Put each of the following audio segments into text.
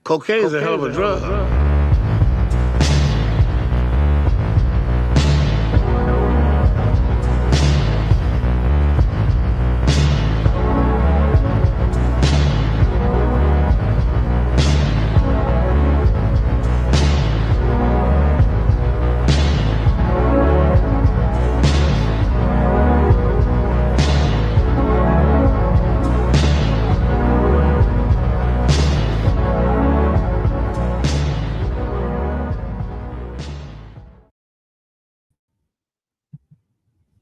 Cocaine is a hell of a drug.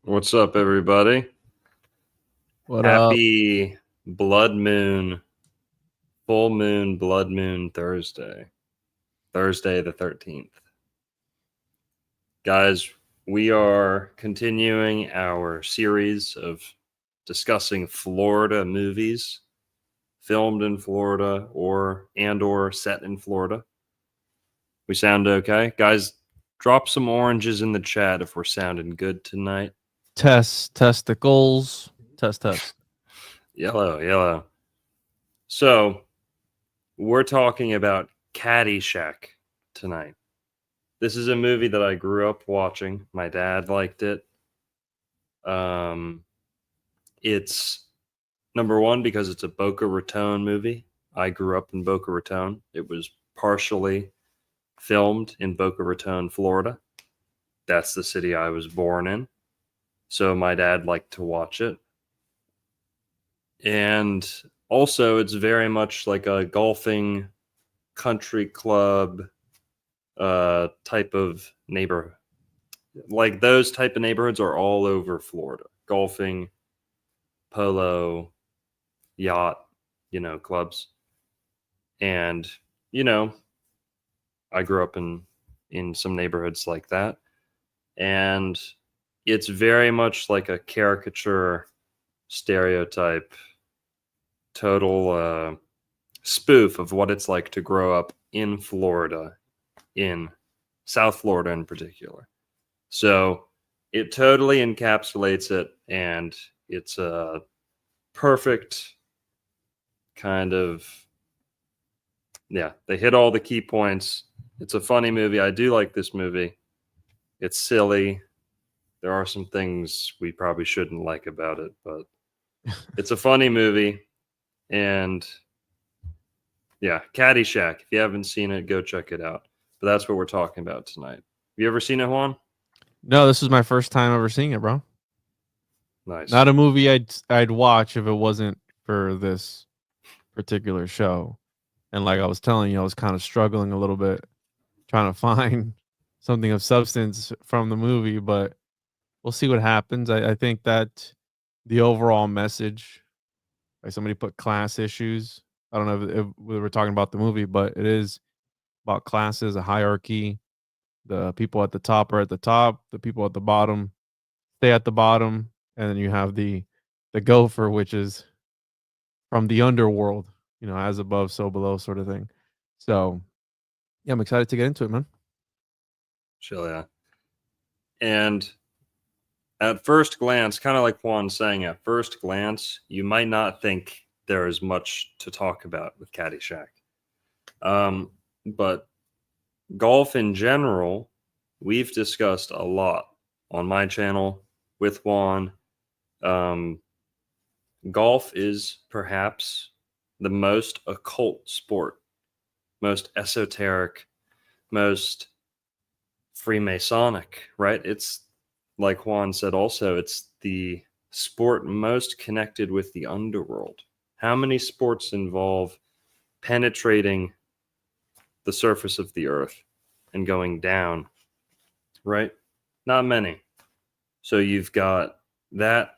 What's up, everybody? What up? Happy Blood Moon, Full Moon, Blood Moon Thursday the 13th. Guys, we are continuing our series of discussing Florida movies filmed in Florida or set in Florida. We sound okay? Guys, drop some oranges in the chat if we're sounding good tonight. Testicles. Test. Yellow. So, we're talking about Caddyshack tonight. This is a movie that I grew up watching. My dad liked it. It's number one because it's a Boca Raton movie. I grew up in Boca Raton. It was partially filmed in Boca Raton, Florida. That's the city I was born in. So my dad liked to watch it. And also, it's very much like a golfing country club type of neighborhood. Like those type of neighborhoods are all over Florida. Golfing, polo, yacht, clubs. And, I grew up in some neighborhoods like that. And it's very much like a caricature, stereotype, total spoof of what it's like to grow up in Florida, in South Florida in particular. So it totally encapsulates it, and it's a perfect kind of, they hit all the key points. It's a funny movie. I do like this movie. It's silly. There are some things we probably shouldn't like about it, but it's a funny movie. And Caddyshack. If you haven't seen it, go check it out. But that's what we're talking about tonight. Have you ever seen it, Juan? No, this is my first time ever seeing it, bro. Nice. Not a movie I'd watch if it wasn't for this particular show. And like I was telling you, I was kind of struggling a little bit trying to find something of substance from the movie, but we'll see what happens. I think that the overall message, like somebody put class issues. I don't know if we were talking about the movie, but it is about classes, a hierarchy. The people at the top are at the top. The people at the bottom stay at the bottom. And then you have the gopher, which is from the underworld, as above, so below sort of thing. So, yeah, I'm excited to get into it, man. Chill, yeah. And at first glance, kind of like Juan's saying, at first glance, you might not think there is much to talk about with Caddyshack. But golf in general, we've discussed a lot on my channel with Juan. Golf is perhaps the most occult sport, most esoteric, most Freemasonic, right? It's like Juan said also, it's the sport most connected with the underworld. How many sports involve penetrating the surface of the earth and going down, right? Not many. So you've got that.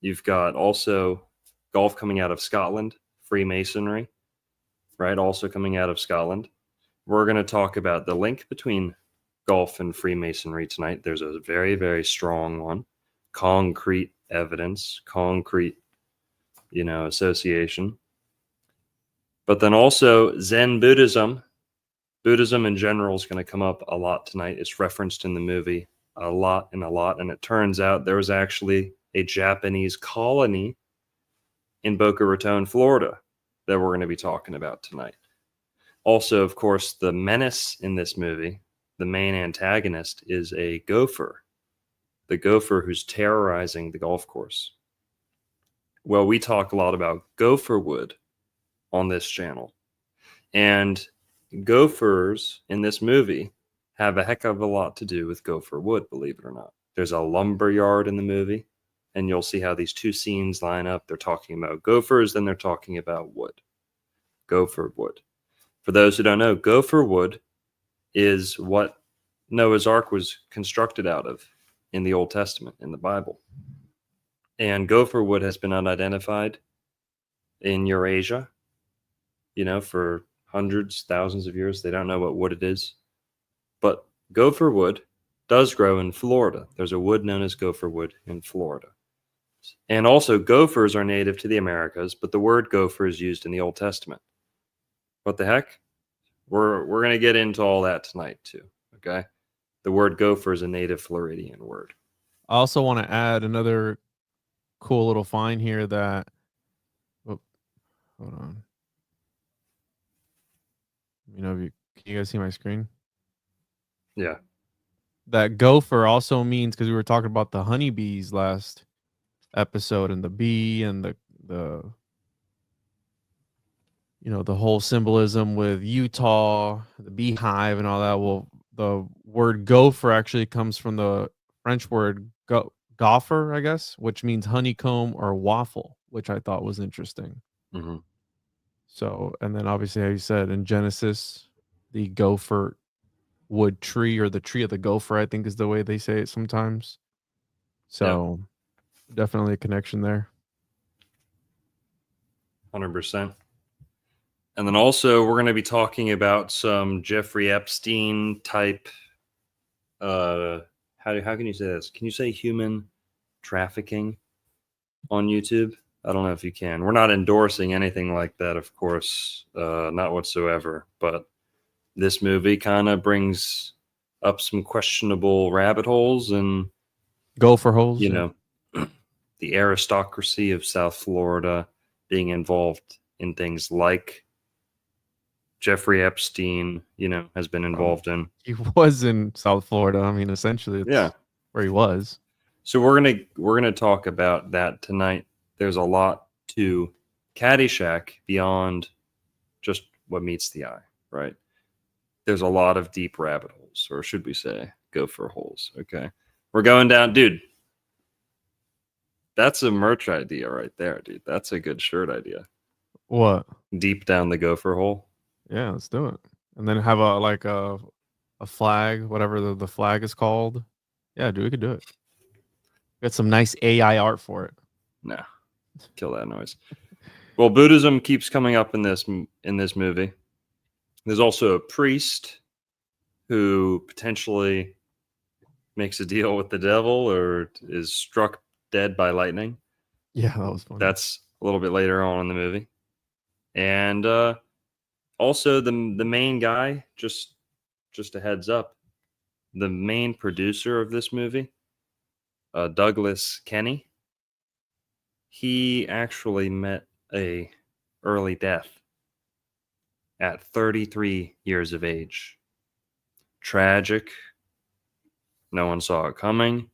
You've got also golf coming out of Scotland, Freemasonry, right? Also coming out of Scotland. We're going to talk about the link between golf and Freemasonry tonight. There's a very, very strong one. Concrete evidence, concrete, association. But then also Zen Buddhism. Buddhism in general is going to come up a lot tonight. It's referenced in the movie a lot. And it turns out there was actually a Japanese colony in Boca Raton, Florida, that we're going to be talking about tonight. Also, of course, the menace in this movie, the main antagonist, is a gopher. The gopher who's terrorizing the golf course. Well, we talk a lot about Gopherwood on this channel. And gophers in this movie have a heck of a lot to do with Gopherwood, believe it or not. There's a lumber yard in the movie, and you'll see how these two scenes line up. They're talking about gophers, then they're talking about wood. Gopherwood. For those who don't know, Gopherwood is what Noah's Ark was constructed out of in the Old Testament, in the Bible. And Gopherwood has been unidentified in Eurasia, for hundreds, thousands of years. They don't know what wood it is. But Gopherwood does grow in Florida. There's a wood known as Gopherwood in Florida. And also, gophers are native to the Americas, but the word gopher is used in the Old Testament. What the heck? We're going to get into all that tonight, too. Okay? The word gopher is a native Floridian word. I also want to add another cool little find here that. Oh, hold on. Can you guys see my screen? Yeah. That gopher also means, because we were talking about the honeybees last episode, and the bee and the the whole symbolism with Utah, the beehive and all that. Well, the word gopher actually comes from the French word gopher, I guess, which means honeycomb or waffle, which I thought was interesting. Mm-hmm. So, and then obviously, how you said in Genesis, the gopher wood tree, or the tree of the gopher, I think is the way they say it sometimes. So definitely a connection there. 100%. And then also we're going to be talking about some Jeffrey Epstein type, how can you say this? Can you say human trafficking on YouTube? I don't know if you can. We're not endorsing anything like that, of course, not whatsoever. But this movie kind of brings up some questionable rabbit holes and gopher holes. The aristocracy of South Florida being involved in things like Jeffrey Epstein, has been involved in. He was in South Florida. I mean, essentially, it's where he was. So we're gonna talk about that tonight. There's a lot to Caddyshack beyond just what meets the eye, right? There's a lot of deep rabbit holes, or should we say gopher holes, okay? We're going down, dude. That's a merch idea right there, dude. That's a good shirt idea. What? Deep down the gopher hole. Yeah, let's do it. And then have a flag, whatever the flag is called. Yeah, dude, we could do it. Got some nice AI art for it. No, kill that noise. Well, Buddhism keeps coming up in this movie. There's also a priest who potentially makes a deal with the devil or is struck dead by lightning. Yeah, that was funny. That's a little bit later on in the movie. And also the main guy, just a heads up, the main producer of this movie, Douglas Kenny, he actually met a early death at 33 years of age. Tragic. No one saw it coming.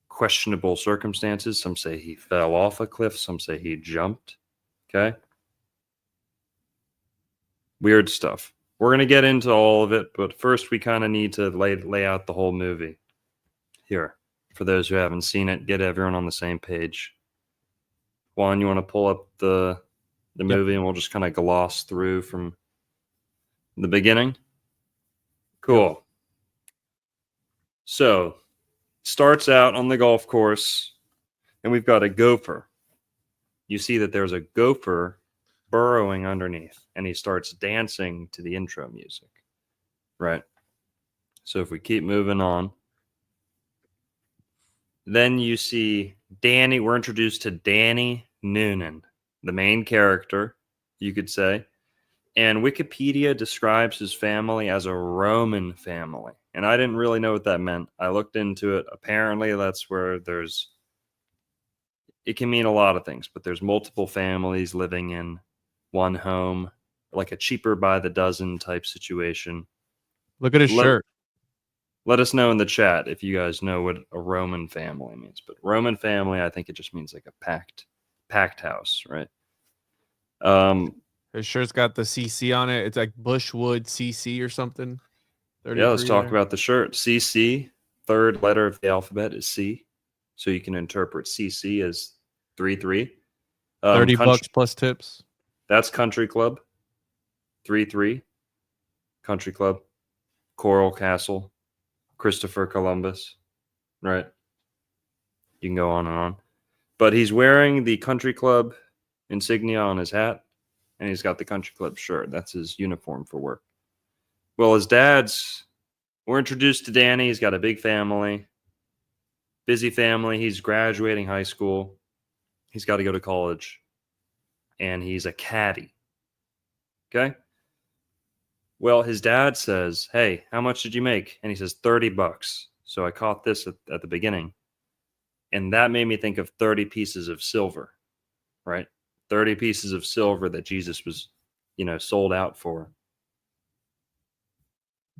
Questionable circumstances. Some say he fell off a cliff. Some say he jumped. Okay. Weird stuff. We're going to get into all of it, but first we kind of need to lay out the whole movie. Here, for those who haven't seen it, get everyone on the same page. Juan, you want to pull up the movie and we'll just kind of gloss through from the beginning? Cool. Yep. So, starts out on the golf course, and we've got a gopher. You see that there's a gopher burrowing underneath, and he starts dancing to the intro music. Right? So if we keep moving on, then you see Danny. We're introduced to Danny Noonan, the main character, you could say. And Wikipedia describes his family as a Roman family. And I didn't really know what that meant. I looked into it. Apparently, that's where it can mean a lot of things, but there's multiple families living in one home like a cheaper by the dozen type situation. Look at his shirt. Let us know in the chat if you guys know what a Roman family means. But Roman family, I think it just means like a packed house, right? His shirt's got the CC on it. It's like Bushwood CC or something. Yeah, let's talk there. about the shirt. CC, third letter of the alphabet is C. So you can interpret CC as 33. $30 plus tips. That's Country Club. 33. Country Club. Coral Castle. Christopher Columbus. Right? You can go on and on. But he's wearing the Country Club insignia on his hat, and he's got the Country Club shirt. That's his uniform for work. Well, we're introduced to Danny. He's got a big family, busy family. He's graduating high school. He's got to go to college, and he's a caddy. Okay? Well, his dad says, hey, how much did you make? And he says, $30. So I caught this at the beginning. And that made me think of 30 pieces of silver, right? 30 pieces of silver that Jesus was, sold out for.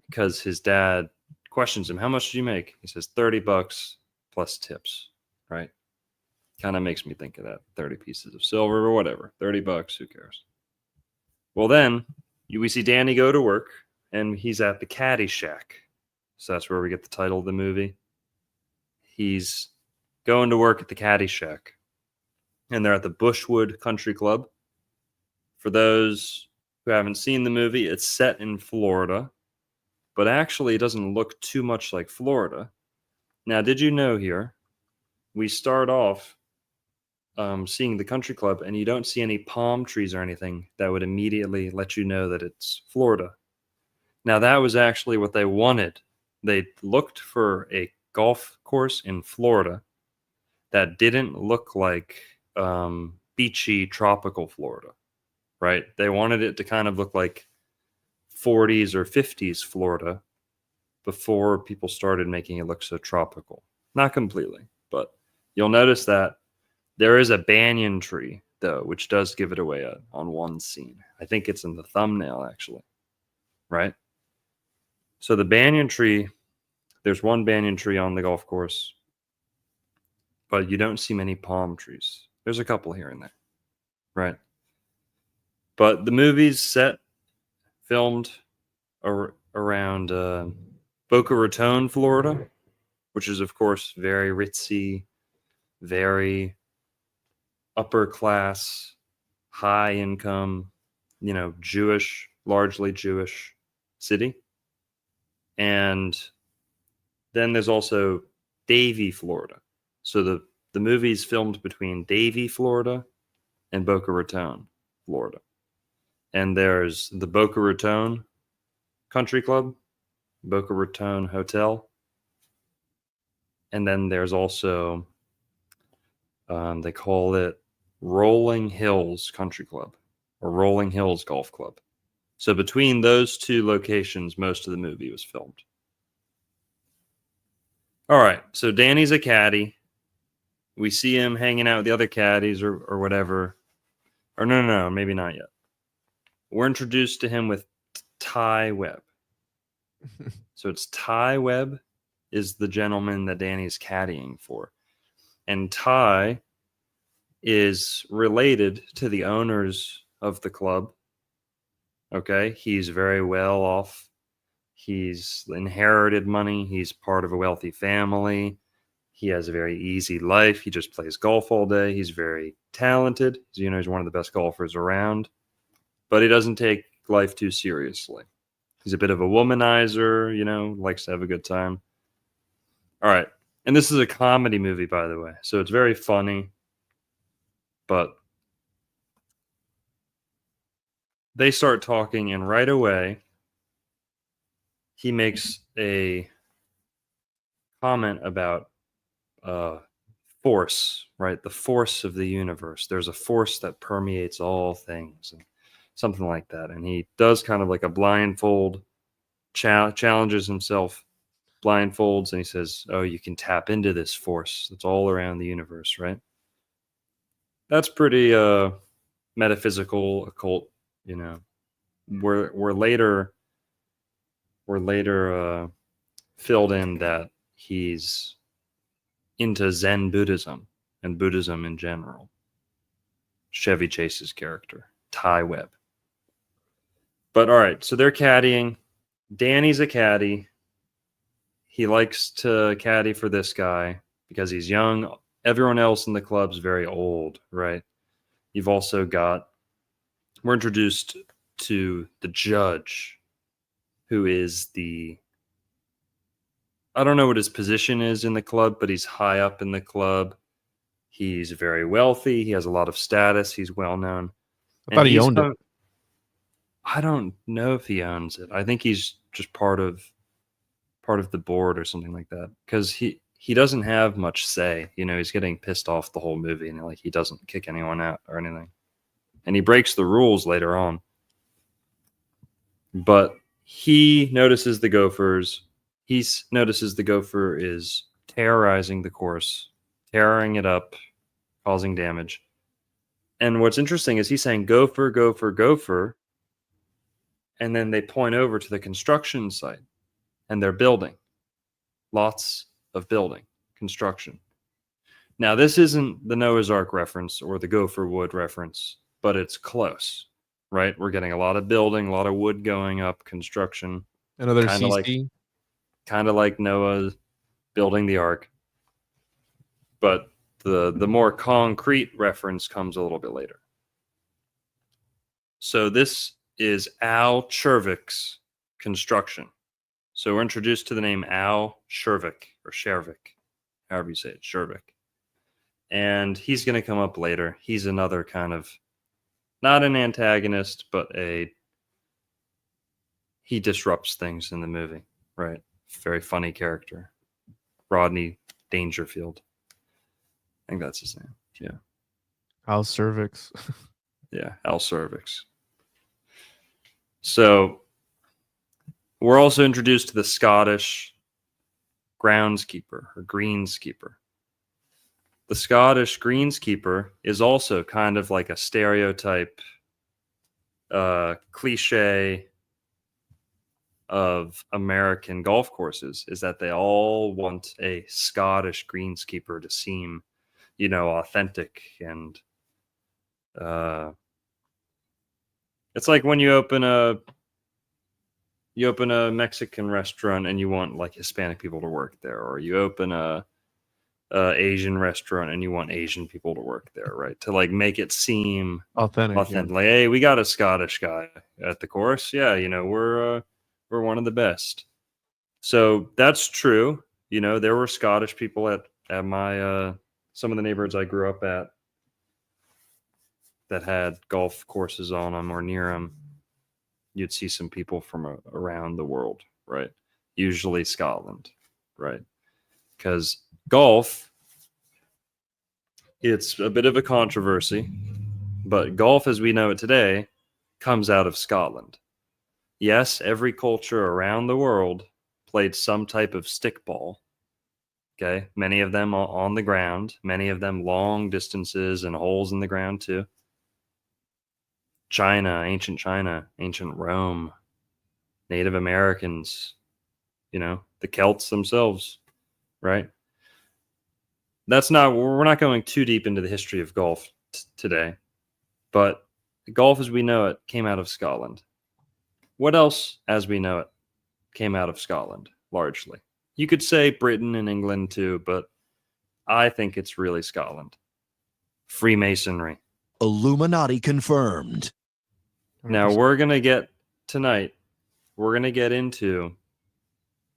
Because his dad questions him, how much did you make? He says, $30 plus tips, right? Kind of makes me think of that. 30 pieces of silver or whatever. $30, who cares? Well, then we see Danny go to work, and he's at the Caddyshack. So that's where we get the title of the movie. He's going to work at the Caddyshack, and they're at the Bushwood Country Club. For those who haven't seen the movie, it's set in Florida, but actually it doesn't look too much like Florida. Now, did you know here, we start off seeing the country club, and you don't see any palm trees or anything that would immediately let you know that it's Florida. Now, that was actually what they wanted. They looked for a golf course in Florida that didn't look like beachy tropical Florida, right? They wanted it to kind of look like 40s or 50s Florida before people started making it look so tropical. Not completely, but you'll notice that there is a banyan tree, though, which does give it away on one scene. I think it's in the thumbnail, actually, right? So the banyan tree, there's one banyan tree on the golf course, but you don't see many palm trees. There's a couple here and there, right? But the movie's filmed around Boca Raton, Florida, which is, of course, very ritzy, very upper class, high income, Jewish, largely Jewish city. And then there's also Davie, Florida. So the movie's filmed between Davie, Florida and Boca Raton, Florida. And there's the Boca Raton Country Club, Boca Raton Hotel. And then there's also, they call it Rolling Hills Country Club or Rolling Hills Golf Club. So between those two locations, most of the movie was filmed. All right, so Danny's a caddy. We see him hanging out with the other caddies or whatever. Or no, maybe not yet. We're introduced to him with Ty Webb. So it's Ty Webb is the gentleman that Danny's caddying for. And Ty is related to the owners of the club. Okay, he's very well off. He's inherited money. He's part of a wealthy family. He has a very easy life. He just plays golf all day. He's very talented. He's one of the best golfers around. But he doesn't take life too seriously. He's a bit of a womanizer, likes to have a good time. All right. And this is a comedy movie, by the way. So it's very funny. But they start talking, and right away, he makes a comment about force, right? The force of the universe. There's a force that permeates all things, and something like that. And he does kind of like a blindfold, challenges himself, blindfolds, and he says, oh, you can tap into this force that's all around the universe, right? That's pretty metaphysical, occult, we're later filled in that he's into Zen Buddhism and Buddhism in general. Chevy Chase's character, Ty Webb. But all right, so they're caddying. Danny's a caddy. He likes to caddy for this guy because he's young. Everyone else in the club's very old, right? You've also got, we're introduced to the judge, who is I don't know what his position is in the club, but he's high up in the club. He's very wealthy. He has a lot of status. He's well known. I thought he owned it. I don't know if he owns it. I think he's just part of the board or something like that. Because he doesn't have much say. You know, he's getting pissed off the whole movie, and like he doesn't kick anyone out or anything. And he breaks the rules later on. But he notices the Gophers. He notices the Gopher is terrorizing the course, tearing it up, causing damage. And what's interesting is he's saying Gopher, Gopher, Gopher. And then they point over to the construction site and they're building. Lots of building, construction. Now, this isn't the Noah's Ark reference or the Gopherwood reference, but it's close, right? We're getting a lot of building, a lot of wood going up, construction. Another kinda CC. Kind of like Noah building the ark. But the more concrete reference comes a little bit later. So this is Al Chervik's construction. So we're introduced to the name Al Chervik, or Chervik, however you say it, Chervik. And he's going to come up later. He's another kind of, not an antagonist, but he disrupts things in the movie, right? Very funny character. Rodney Dangerfield. I think that's his name. Yeah. Al Cervix. Yeah, Al Cervix. So we're also introduced to the Scottish groundskeeper or greenskeeper. The Scottish greenskeeper is also kind of like a stereotype, cliche of American golf courses, is that they all want a Scottish greenskeeper to seem, you know, authentic. And it's like when you open a Mexican restaurant and you want like Hispanic people to work there, or you open a Asian restaurant and you want Asian people to work there, right? To like make it seem Authentic. Yeah. Like, hey, we got a Scottish guy at the course. Yeah, you know, we're one of the best. So that's true. You know, there were Scottish people at my some of the neighborhoods I grew up at that had golf courses on them or near them. You'd see some people from around the world, right? Usually Scotland, right? Because golf, it's a bit of a controversy, but golf as we know it today comes out of Scotland. Yes, every culture around the world played some type of stickball. Okay, many of them on the ground, many of them long distances and holes in the ground too. China, ancient Rome, Native Americans, you know, the Celts themselves, right? We're not going too deep into the history of golf today, but golf as we know it came out of Scotland. What else as we know it came out of Scotland, largely? You could say Britain and England too, but I think it's really Scotland. Freemasonry. Illuminati confirmed. Now we're going to get into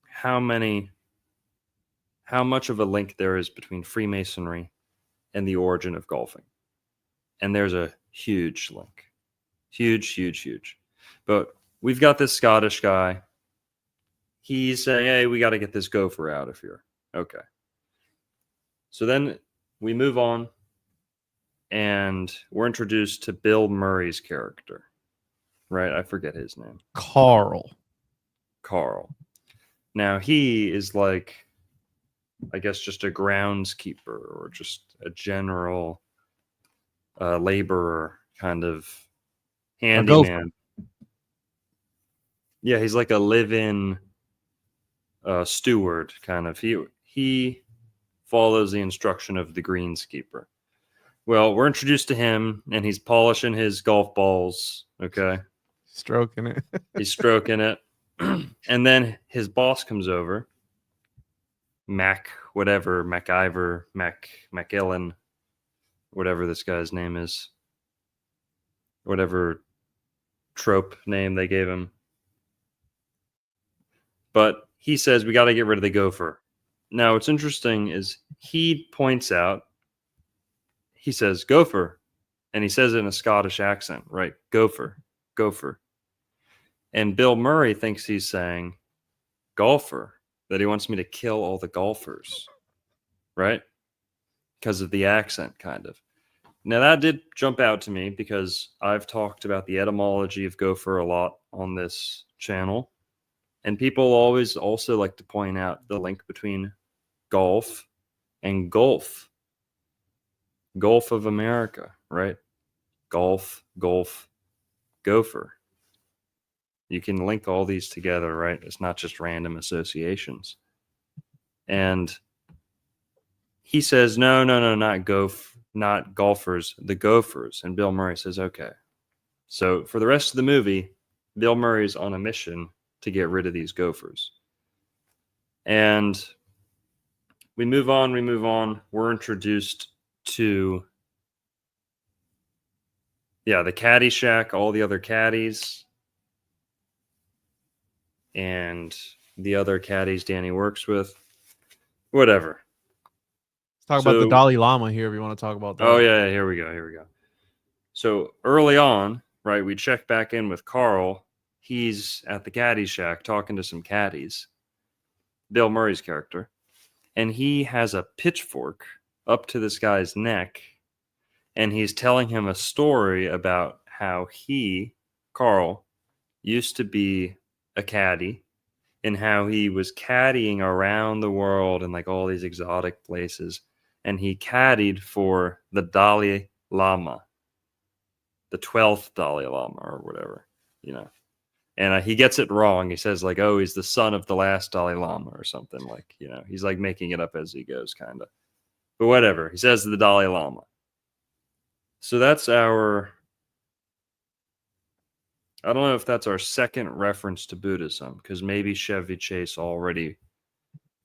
how much of a link there is between Freemasonry and the origin of golfing. And there's a huge link. Huge. But we've got this Scottish guy. He's saying, hey, we got to get this gopher out of here. Okay. So then we move on and we're introduced to Bill Murray's character. Right? I forget his name. Carl. Now he is like, I guess, just a groundskeeper or just a general laborer, kind of handyman. Yeah, he's like a live-in steward kind of. He follows the instruction of the greenskeeper. Well, we're introduced to him, and he's polishing his golf balls. Okay, Stroking it. he's stroking it, and then his boss comes over, McIllen, whatever this guy's name is, whatever trope name they gave him. But he says we got to get rid of the gopher. Now, what's interesting is he points out, he says gopher, and he says it in a Scottish accent, right? Gopher, gopher. And Bill Murray thinks he's saying golfer, that he wants me to kill all the golfers, right? Because of the accent, kind of. Now, that did jump out to me because I've talked about the etymology of gopher a lot on this channel. And people always also like to point out the link between golf and Gulf. Gulf of America, right? Golf, gopher. You can link all these together, right? It's not just random associations. And he says, no, not golfers, the gophers. And Bill Murray says, okay. So for the rest of the movie, Bill Murray's on a mission to get rid of these gophers. And we move on. We're introduced to, the Caddyshack, all the other caddies, and the other caddies Danny works with. Whatever. Let's talk about the Dalai Lama here if you want to talk about that. Oh, yeah, here we go. So early on, right, we check back in with Carl. He's at the Caddyshack talking to some caddies, Bill Murray's character, and he has a pitchfork up to this guy's neck, and he's telling him a story about how he, Carl, used to be a caddy, and how he was caddying around the world in like all these exotic places, and he caddied for the Dalai Lama, the 12th Dalai Lama or whatever, And he gets it wrong. He says like, oh, he's the son of the last Dalai Lama or something, like, he's like making it up as he goes, kind of. But whatever. He says the Dalai Lama. So that's I don't know if that's our second reference to Buddhism, because maybe Chevy Chase already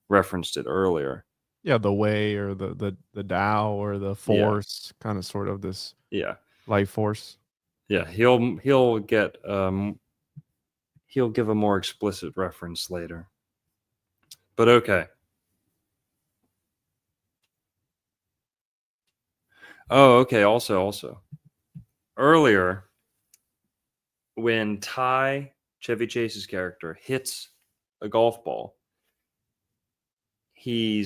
referenced it earlier. Yeah, the way or the Tao or the force, kind of sort of this life force. Yeah, he'll get he'll give a more explicit reference later. But okay. Oh, okay. Also, earlier, when Ty, Chevy Chase's character, hits a golf ball, Danny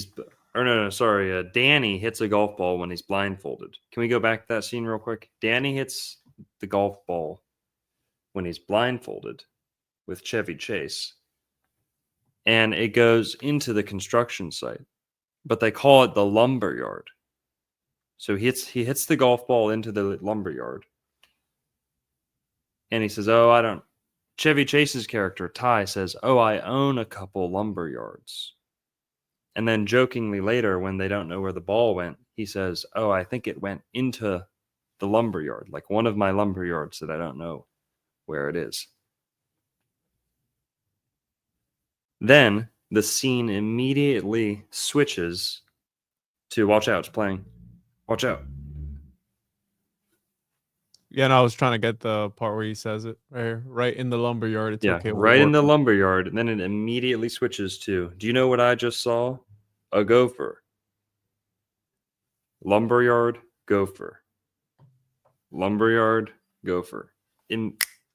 hits a golf ball when he's blindfolded. Can we go back to that scene real quick? Danny hits the golf ball when he's blindfolded with Chevy Chase, and it goes into the construction site, but they call it the lumber yard. So he hits the golf ball into the lumber yard, and he says, Chevy Chase's character, Ty, says, I own a couple lumber yards. And then jokingly later, when they don't know where the ball went, he says, I think it went into the lumber yard, like one of my lumber yards that I don't know where it is. Then the scene immediately switches to, watch out, it's playing. Watch out. Yeah, and I was trying to get the part where he says it right in the lumber yard. It's okay. Right in the lumber yard. And then it immediately switches to, do you know what I just saw? A gopher. Lumberyard, gopher. Lumberyard, gopher.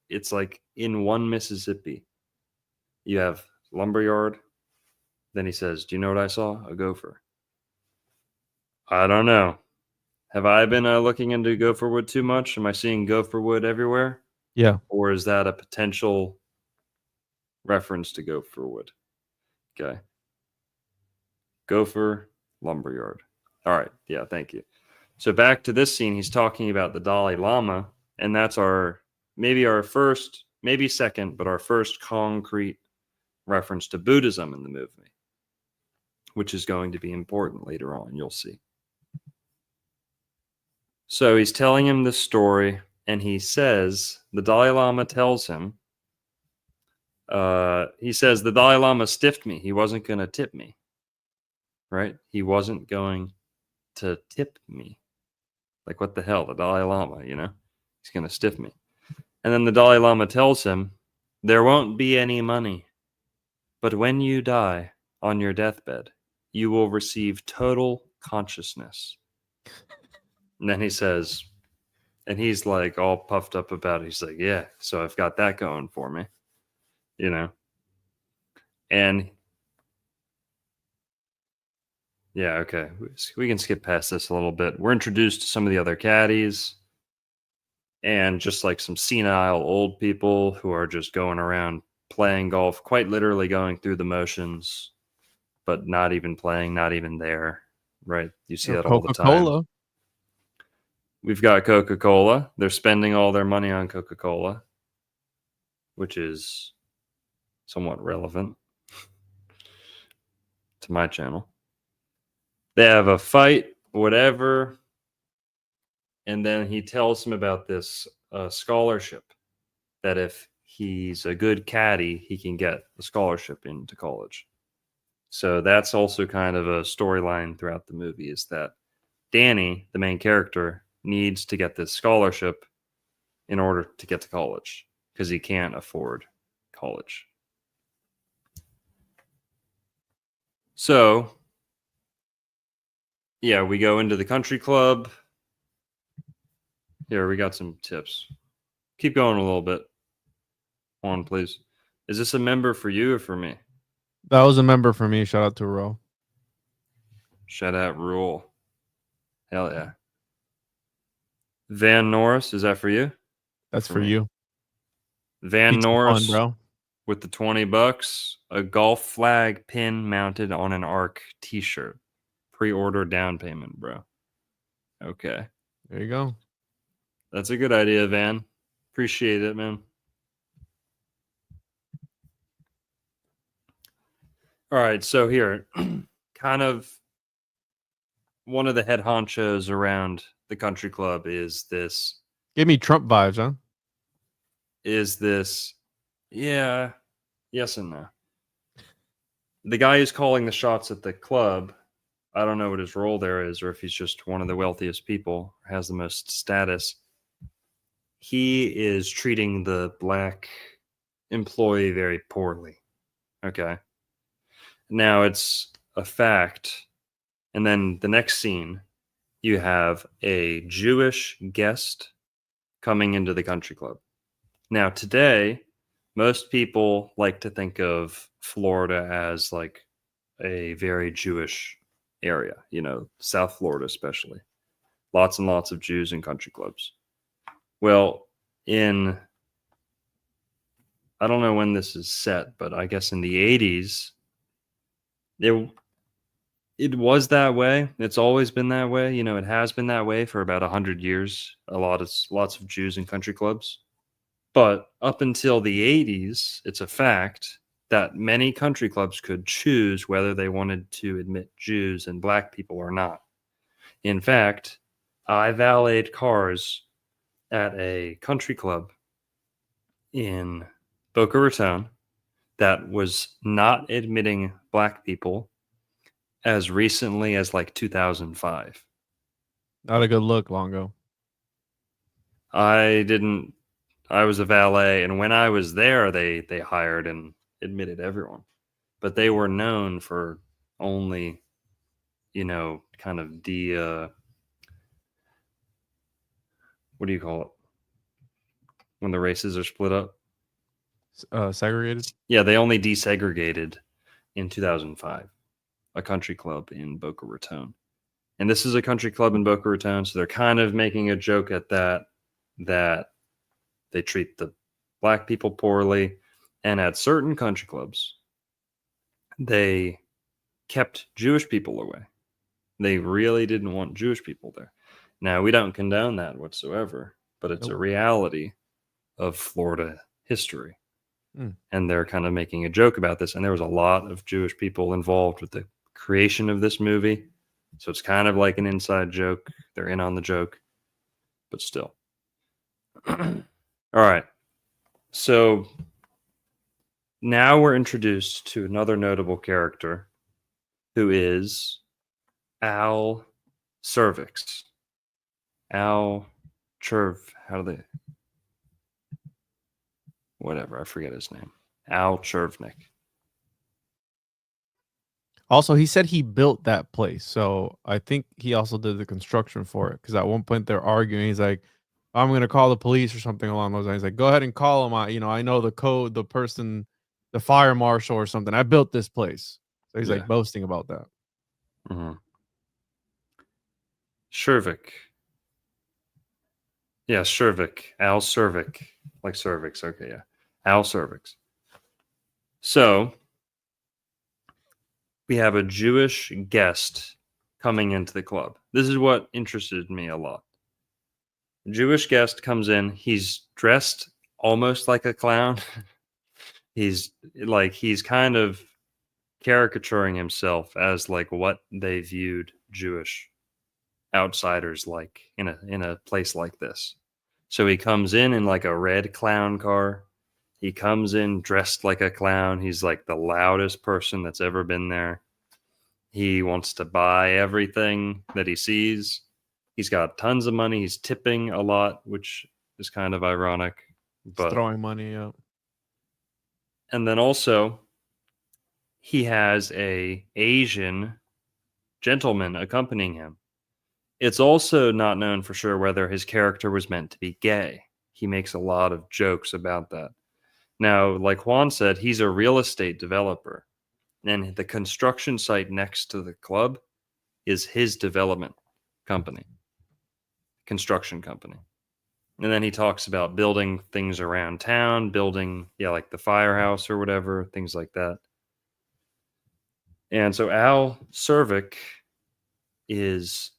It's like in one Mississippi. You have lumberyard. Then he says, do you know what I saw? A gopher. I don't know. Have I been looking into Gopherwood too much? Am I seeing Gopherwood everywhere? Yeah. Or is that a potential reference to Gopherwood? Okay. Gopher, lumberyard. All right. Yeah, thank you. So back to this scene, he's talking about the Dalai Lama, and that's maybe our first maybe second, but our first concrete reference to Buddhism in the movie, which is going to be important later on. You'll see. So he's telling him this story, and he says, the Dalai Lama tells him, he says, the Dalai Lama stiffed me. He wasn't going to tip me, right? He wasn't going to tip me. Like, what the hell? The Dalai Lama, you know? He's going to stiff me. And then the Dalai Lama tells him, there won't be any money, but when you die on your deathbed, you will receive total consciousness. And then he says, and he's like all puffed up about it. He's like, yeah, so I've got that going for me, you know? And yeah, okay. We can skip past this a little bit. We're introduced to some of the other caddies and just like some senile old people who are just going around playing golf, quite literally going through the motions, but not even playing, not even there, right? You see that all the time. Coca-Cola. We've got Coca-Cola. They're spending all their money on Coca-Cola, which is somewhat relevant to my channel. They have a fight, whatever. And then he tells him about this scholarship, that if he's a good caddy, he can get a scholarship into college. So that's also kind of a storyline throughout the movie, is that Danny, the main character, needs to get this scholarship in order to get to college because he can't afford college. So, yeah, we go into the country club. Here, we got some tips. Keep going a little bit. On, please. Is this a member for you or for me? That was a member for me. Shout out to Ro. Shout out Rule. Hell yeah. Van Norris, is that for you? That's for you. Van Pizza Norris, fun, bro. with the $20, a golf flag pin mounted on an ARC t-shirt. Pre-order down payment, bro. Okay. There you go. That's a good idea, Van. Appreciate it, man. All right, so here, kind of one of the head honchos around the country club is this. Give me Trump vibes, huh? Yeah, yes and no. The guy who's calling the shots at the club, I don't know what his role there is, or if he's just one of the wealthiest people, has the most status. He is treating the black employee very poorly. Okay. Now it's a fact. And then the next scene, you have a Jewish guest coming into the country club. Now, today, most people like to think of Florida as like a very Jewish area, you know, South Florida especially. Lots and lots of Jews in country clubs. Well, I don't know when this is set, but I guess in the 80s, it was that way. It's always been that way. You know, it has been that way for about 100 years. Lots of Jews in country clubs. But up until the 80s, it's a fact that many country clubs could choose whether they wanted to admit Jews and black people or not. In fact, I valeted cars at a country club in Boca Raton that was not admitting black people as recently as like 2005. Not a good look, Longo. I was a valet, and when I was there, they hired and admitted everyone. But they were known for only, you know, kind of what do you call it? When the races are split up? Segregated? Yeah, they only desegregated in 2005. A country club in Boca Raton. And this is a country club in Boca Raton, so they're kind of making a joke at that they treat the black people poorly. And at certain country clubs, they kept Jewish people away. They really didn't want Jewish people there. Now, we don't condone that whatsoever, but it's a reality of Florida history. Mm. And they're kind of making a joke about this. And there was a lot of Jewish people involved with the creation of this movie. So it's kind of like an inside joke. They're in on the joke, but still. All right. So now we're introduced to another notable character who is Al Cervix. Al Cherv. How do they? Whatever. I forget his name. Al Chervnik. Also, he said he built that place. So I think he also did the construction for it. Because at one point they're arguing. He's like, I'm going to call the police or something along those lines. He's like, go ahead and call him. I know the code, the person, the fire marshal or something. I built this place. So he's like boasting about that. Mm-hmm. Shervik. Yeah, Shervik. Al Cervix. Like cervix. Okay, yeah. Al Cervix. So we have a Jewish guest coming into the club. This is what interested me a lot. A Jewish guest comes in. He's dressed almost like a clown. he's kind of caricaturing himself as like what they viewed Jewish outsiders like in a place like this. So he comes in like a red clown car. He comes in dressed like a clown. He's like the loudest person that's ever been there. He wants to buy everything that he sees. He's got tons of money. He's tipping a lot, which is kind of ironic. But throwing money out. And then also he has a Asian gentleman accompanying him. It's also not known for sure whether his character was meant to be gay. He makes a lot of jokes about that. Now, like Juan said, he's a real estate developer, and the construction site next to the club is his development company, construction company. And then he talks about building things around town, building, like the firehouse or whatever, things like that. And so Al Cervix is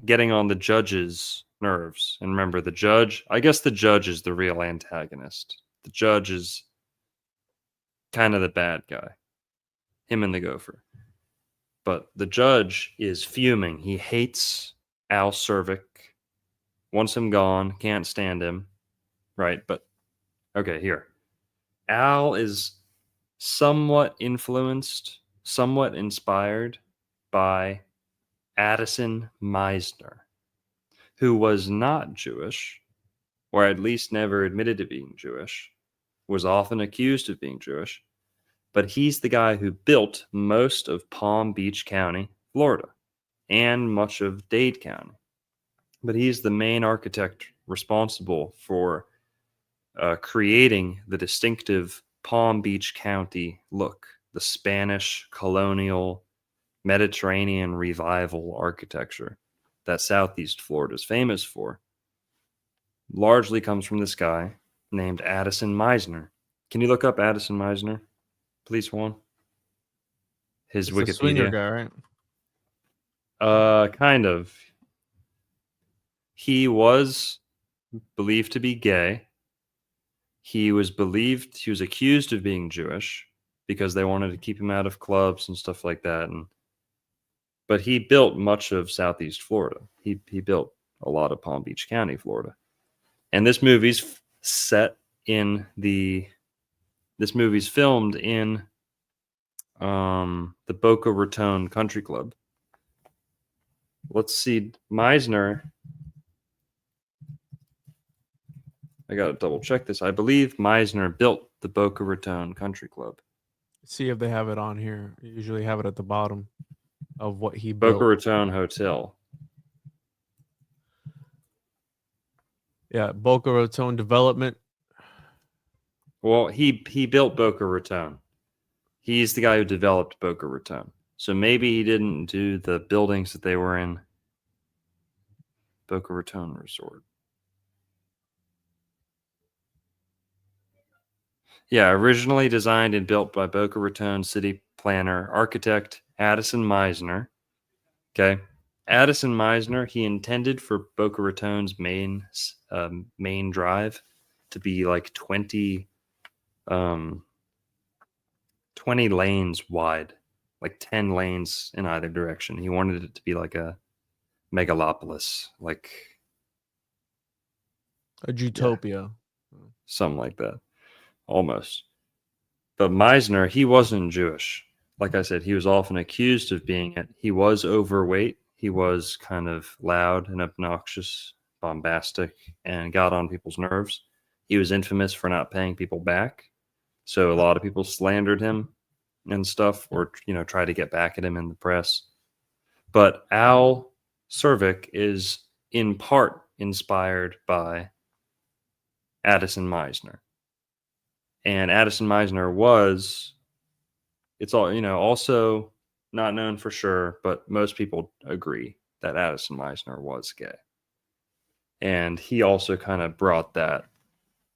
getting on the judge's nerves. And remember, the judge is the real antagonist. The judge is kind of the bad guy, him and the gopher. But the judge is fuming. He hates Al Cervix, wants him gone, can't stand him. Right, but okay, here. Al is somewhat influenced, somewhat inspired by Addison Meisner, who was not Jewish, or at least never admitted to being Jewish, was often accused of being Jewish, but he's the guy who built most of Palm Beach County, Florida, and much of Dade County. But he's the main architect responsible for creating the distinctive Palm Beach County look, the Spanish colonial Mediterranean revival architecture that Southeast Florida is famous for. Largely comes from this guy named Addison Meisner. Can you look up Addison Meisner, please, Juan? His It's Wikipedia. a swinger guy, right? Kind of. He was believed to be gay. He was accused of being Jewish because they wanted to keep him out of clubs and stuff like that. But he built much of Southeast Florida. He built a lot of Palm Beach County, Florida. And this movie's filmed in the Boca Raton Country Club. Let's see, Meisner. I got to double check this. I believe Meisner built the Boca Raton Country Club. See if they have it on here. You usually have it at the bottom of what he built. Boca Raton Hotel. Yeah, Boca Raton Development. Well, he built Boca Raton. He's the guy who developed Boca Raton. So maybe he didn't do the buildings that they were in Boca Raton Resort. Yeah, originally designed and built by Boca Raton city planner, architect Addison Meisner. Okay. Addison Meisner, he intended for Boca Raton's main drive to be like 20 lanes wide, like 10 lanes in either direction. He wanted it to be like a megalopolis, like A Jutopia. something like that, almost. But Meisner, he wasn't Jewish. Like I said, he was often accused of being it. He was overweight. He was kind of loud and obnoxious, bombastic, and got on people's nerves. He was infamous for not paying people back. So a lot of people slandered him and stuff, or, try to get back at him in the press. But Al Cervic is in part inspired by Addison Meisner. And Addison Meisner was, it's all, also not known for sure, but most people agree that Addison Meisner was gay. And he also kind of brought that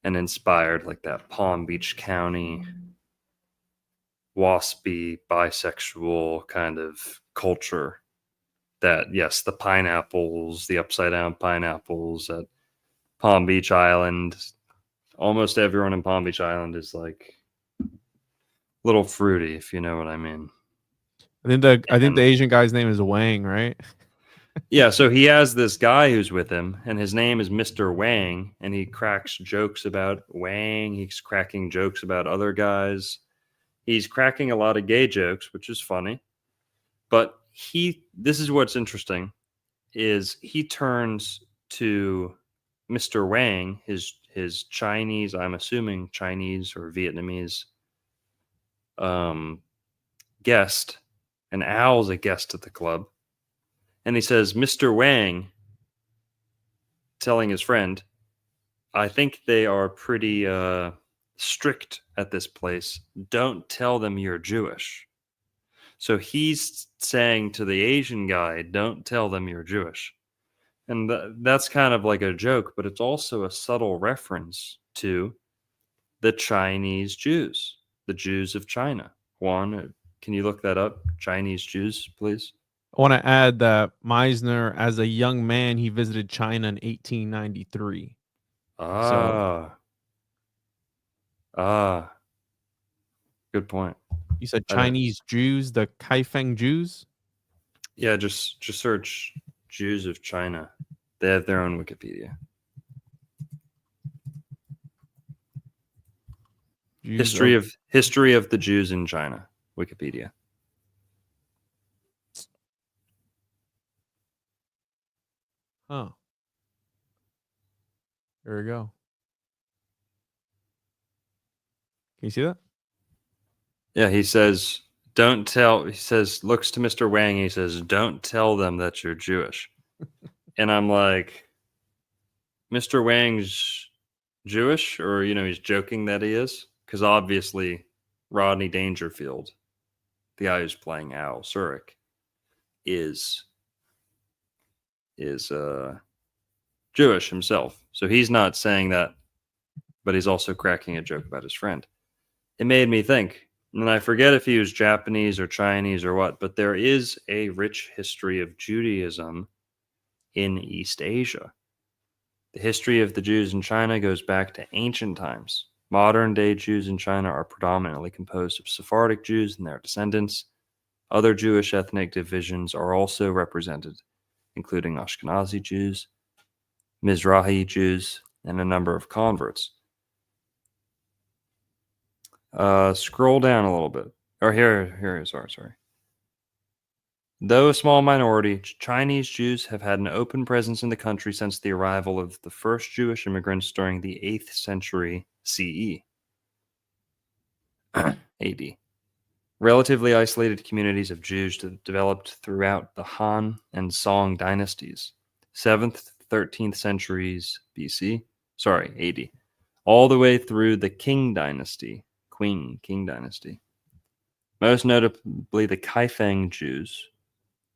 and inspired like that Palm Beach County waspy, bisexual kind of culture that, yes, the pineapples, the upside down pineapples at Palm Beach Island, almost everyone in Palm Beach Island is like a little fruity, if you know what I mean. I think the Asian guy's name is Wang, right? Yeah, so he has this guy who's with him, and his name is Mr. Wang, and he cracks jokes about Wang. He's cracking jokes about other guys. He's cracking a lot of gay jokes, which is funny. But this is what's interesting, is he turns to Mr. Wang, his Chinese, I'm assuming Chinese or Vietnamese guest, and Al's a guest at the club. And he says, Mr. Wang, telling his friend, I think they are pretty strict at this place. Don't tell them you're Jewish. So he's saying to the Asian guy, don't tell them you're Jewish. And that's kind of like a joke, but it's also a subtle reference to the Chinese Jews, the Jews of China. Juan, can you look that up? Chinese Jews, please. I want to add that Meisner, as a young man, he visited China in 1893. Good point. You said Chinese Jews, the Kaifeng Jews? Yeah, just search Jews of China. They have their own Wikipedia. History of the Jews in China, Wikipedia. Oh. There we go. Can you see that? Yeah, he says, looks to Mr. Wang, he says, don't tell them that you're Jewish. And I'm like, Mr. Wang's Jewish? Or, he's joking that he is? Because obviously Rodney Dangerfield, the guy who's playing Al Surik, is Jewish himself. So he's not saying that, but he's also cracking a joke about his friend. It made me think, and I forget if he was Japanese or Chinese or what, but there is a rich history of Judaism in East Asia. The history of the Jews in China goes back to ancient times. Modern-day Jews in China are predominantly composed of Sephardic Jews and their descendants. Other Jewish ethnic divisions are also represented, including Ashkenazi Jews, Mizrahi Jews, and a number of converts. Scroll down a little bit. Or here, sorry. Though a small minority, Chinese Jews have had an open presence in the country since the arrival of the first Jewish immigrants during the 8th century CE. AD. Relatively isolated communities of Jews developed throughout the Han and Song dynasties, 7th, 13th centuries BC, AD, all the way through the Qing dynasty. Most notably the Kaifeng Jews.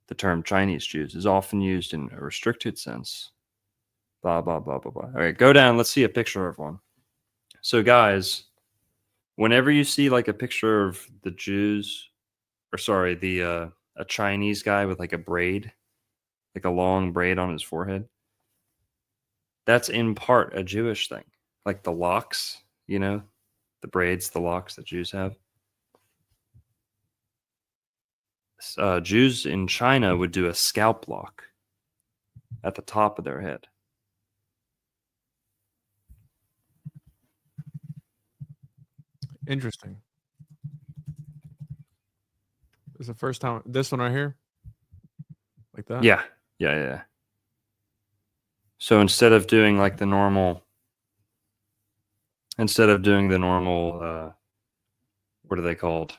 The term Chinese Jews is often used in a restricted sense. Blah, blah, blah, blah, blah. All right, go down. Let's see a picture of one. So, guys, whenever you see like a picture of the Jews, a Chinese guy with like a braid, like a long braid on his forehead, that's in part a Jewish thing. like the locks, you know, the braids, the locks that Jews have. Jews in China would do a scalp lock at the top of their head. Interesting. It's the first time. This one right here, like that. Yeah. So instead of doing like the normal, what are they called?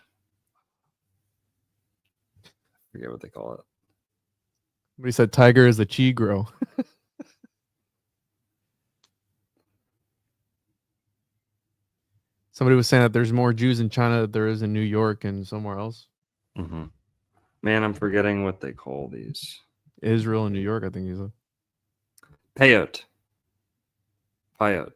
I forget what they call it. But he said tiger is a chi grow. Somebody was saying that there's more Jews in China than there is in New York and somewhere else. Mm-hmm. Man, I'm forgetting what they call these. Israel and New York, I think he's. Peyote. The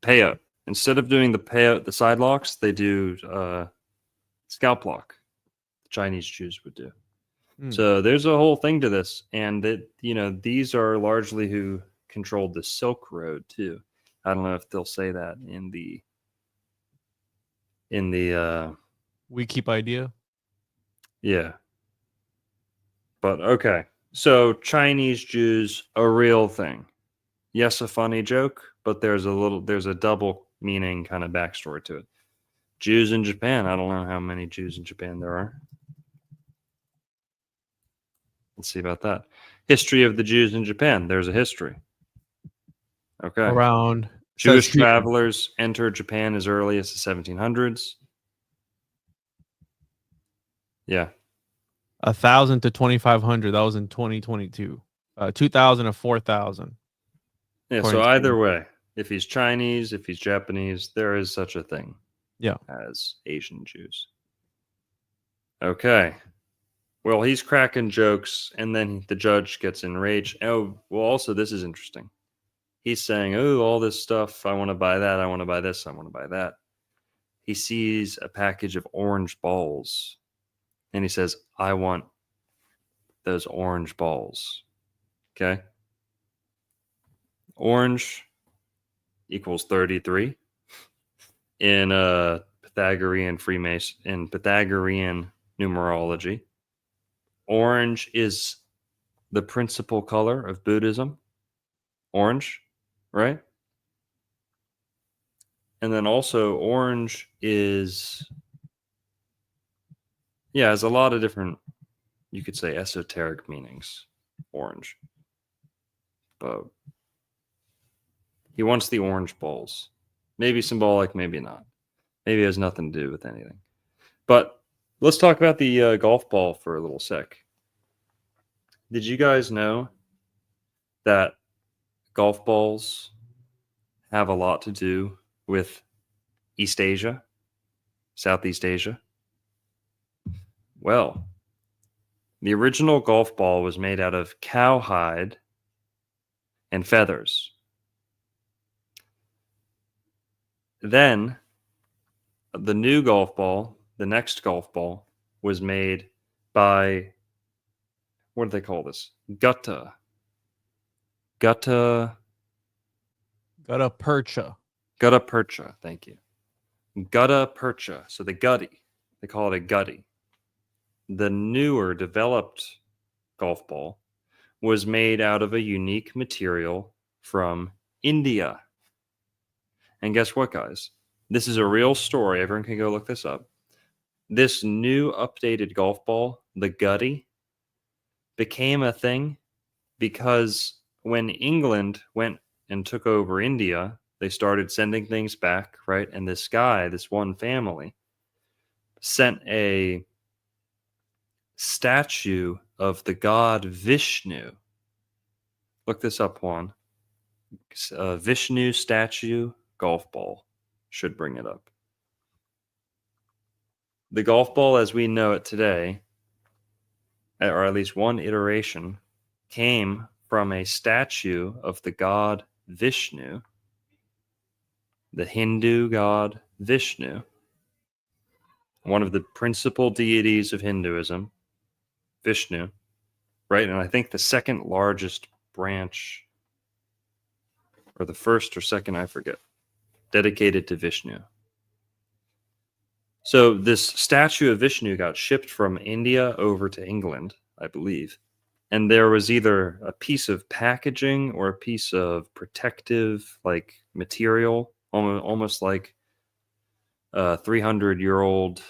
peyote. Instead of doing the peyote, the side locks, they do scalp lock. The Chinese Jews would do. So there's a whole thing to this, and that, you know, these are largely who controlled the Silk Road too. I don't know if they'll say that in the We keep idea. Yeah. But okay. So Chinese Jews, a real thing. Yes, a funny joke, but there's a double meaning kind of backstory to it. Jews in Japan. I don't know how many Jews in Japan there are. Let's see about that. History of the Jews in Japan. There's a history. Okay. Around Jewish travelers entered Japan as early as the 1700s. Yeah. 1,000 to 2,500. That was in 2022. 2,000 to 4,000. Yeah. So either way, if he's Chinese, if he's Japanese, there is such a thing. Yeah. As Asian Jews. Okay. Well, he's cracking jokes, and then the judge gets enraged. Oh, well, also, this is interesting. He's saying, oh, all this stuff. I want to buy that. I want to buy this. I want to buy that. He sees a package of orange balls, and he says, I want those orange balls. Okay. Orange equals 33 in Pythagorean Freemason, in Pythagorean numerology. Orange is the principal color of Buddhism. Orange, right? And then also orange is, has a lot of different, you could say, esoteric meanings. Orange. But he wants the orange balls. Maybe symbolic, maybe not. Maybe it has nothing to do with anything. But let's talk about the golf ball for a little sec. Did you guys know that golf balls have a lot to do with East Asia, Southeast Asia? Well, the original golf ball was made out of cowhide and feathers. Then the new golf ball, the next golf ball, was made by, what do they call this? Gutta percha. Thank you. Gutta percha. So the gutty. They call it a gutty. The newer developed golf ball was made out of a unique material from India. And guess what, guys? This is a real story. Everyone can go look this up. This new updated golf ball, the gutty, became a thing because when England went and took over India, they started sending things back, right? And this guy, this one family, sent a statue of the god Vishnu. Look this up, Juan. Vishnu statue golf ball. Should bring it up. The golf ball as we know it today, or at least one iteration, came from a statue of the god Vishnu, the Hindu god Vishnu, one of the principal deities of Hinduism, Vishnu, right? And I think the second largest branch or the first or second, I forget, dedicated to Vishnu. So this statue of Vishnu got shipped from India over to England, I believe. And there was either a piece of packaging or a piece of protective like material, almost like a 300-year-old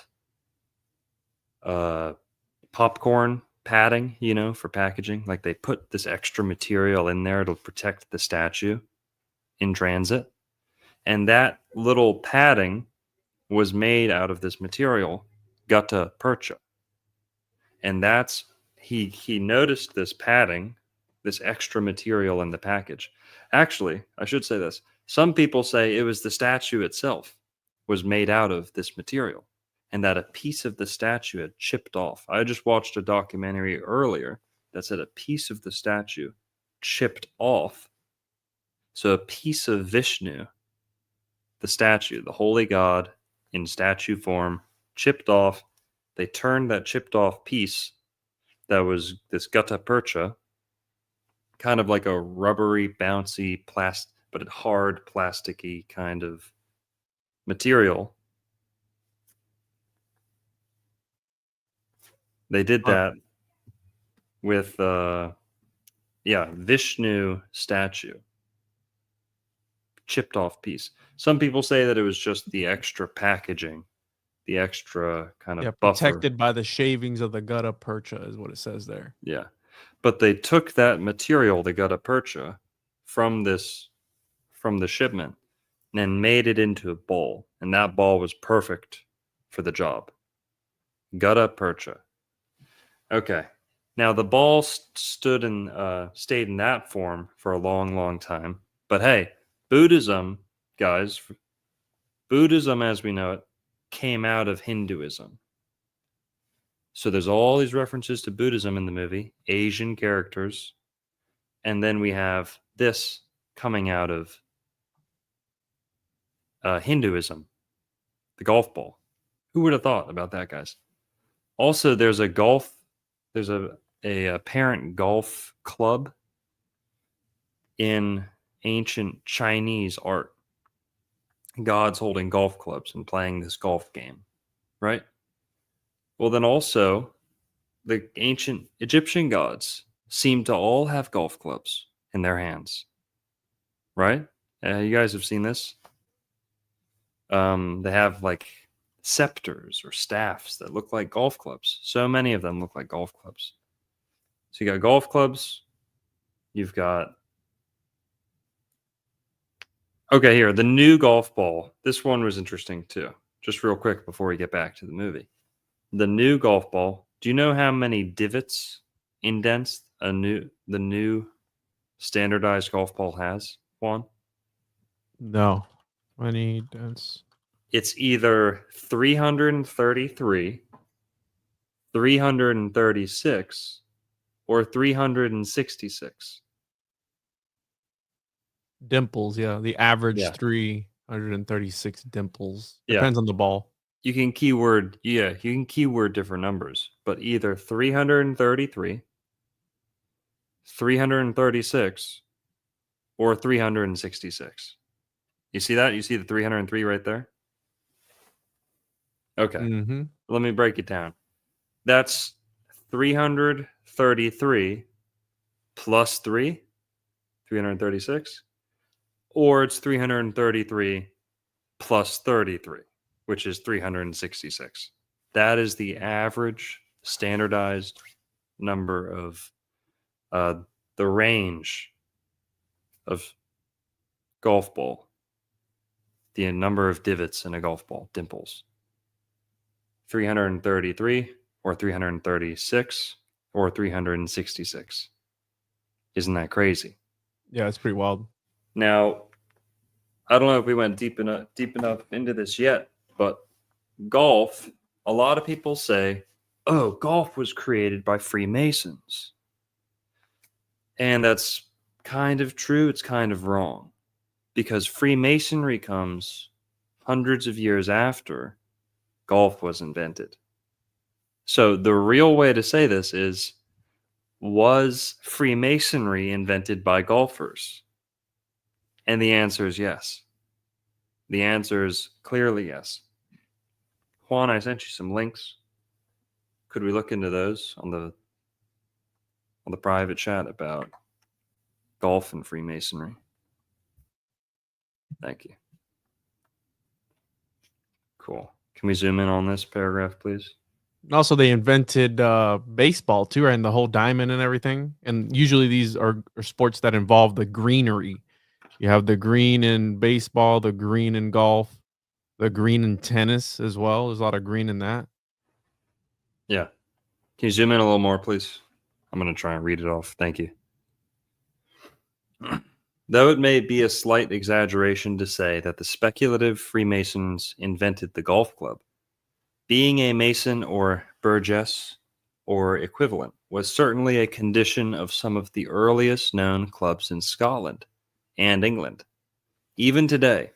popcorn padding, for packaging. Like they put this extra material in there to protect the statue in transit. And that little padding was made out of this material, gutta percha. And that's he noticed this padding, this extra material in the package. Actually, I should say this. Some people say it was the statue itself was made out of this material and that a piece of the statue had chipped off. I just watched a documentary earlier that said a piece of the statue chipped off. So a piece of Vishnu, the statue, the holy god in statue form, chipped off. They turned that chipped off piece that was this gutta percha, kind of like a rubbery, bouncy, but a hard, plasticky kind of material. They did that with, Vishnu statue. Chipped off piece. Some people say that it was just the extra packaging, the extra kind of buffer. Protected by the shavings of the gutta percha is what it says there. Yeah. But they took that material, the gutta percha, from the shipment and made it into a ball. And that ball was perfect for the job. Gutta percha. Okay. Now the ball stayed in that form for a long, long time. But hey, Buddhism, guys, Buddhism as we know it, came out of Hinduism. So there's all these references to Buddhism in the movie, Asian characters, and then we have this coming out of Hinduism, the golf ball. Who would have thought about that, guys? Also, there's a apparent golf club in ancient Chinese art. Gods holding golf clubs and playing this golf game, right? Well, then also the ancient Egyptian gods seem to all have golf clubs in their hands, right? You guys have seen this. They have like scepters or staffs that look like golf clubs. So many of them look like golf clubs. So you got golf clubs. You've got here, the new golf ball. This one was interesting too. Just real quick before we get back to the movie. The new golf ball. Do you know how many divots, indents the new standardized golf ball has, Juan? No. Many dents. It's either 333, 336, or 366. Dimples, yeah. The average 336 dimples. Yeah. Depends on the ball. You can keyword different numbers, but either 333, 336, or 366. You see that? You see the 303 right there? Okay. Mm-hmm. Let me break it down. That's 333 plus 3, 336, or it's 333 plus 33, which is 366. That is the average standardized number of the range of golf ball, the number of divots in a golf ball, dimples. 333 or 336 or 366. Isn't that crazy? Yeah, it's pretty wild. Now, I don't know if we went deep enough into this yet, but golf, a lot of people say, oh, golf was created by Freemasons. And that's kind of true. It's kind of wrong, because Freemasonry comes hundreds of years after golf was invented. So the real way to say this is, was Freemasonry invented by golfers? And the answer is yes. The answer is clearly yes. Juan, I sent you some links. Could we look into those on the private chat about golf and Freemasonry? Thank you. Cool. Can we zoom in on this paragraph, please? Also, they invented baseball too, right? And the whole diamond and everything. And usually these are sports that involve the greenery. You have the green in baseball, the green in golf, the green in tennis as well. There's a lot of green in that. Yeah. Can you zoom in a little more, please? I'm going to try and read it off. Thank you. Though it may be a slight exaggeration to say that the speculative Freemasons invented the golf club, being a Mason or Burgess or equivalent was certainly a condition of some of the earliest known clubs in Scotland and England. Even today,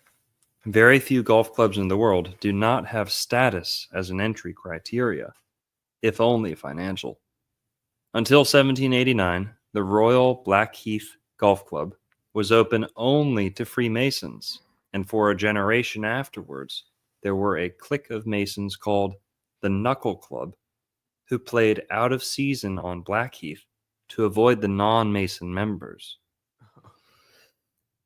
very few golf clubs in the world do not have status as an entry criteria, if only financial. Until 1789, the Royal Blackheath Golf Club was open only to Freemasons, and for a generation afterwards, there were a clique of Masons called the Knuckle Club, who played out of season on Blackheath to avoid the non-Mason members.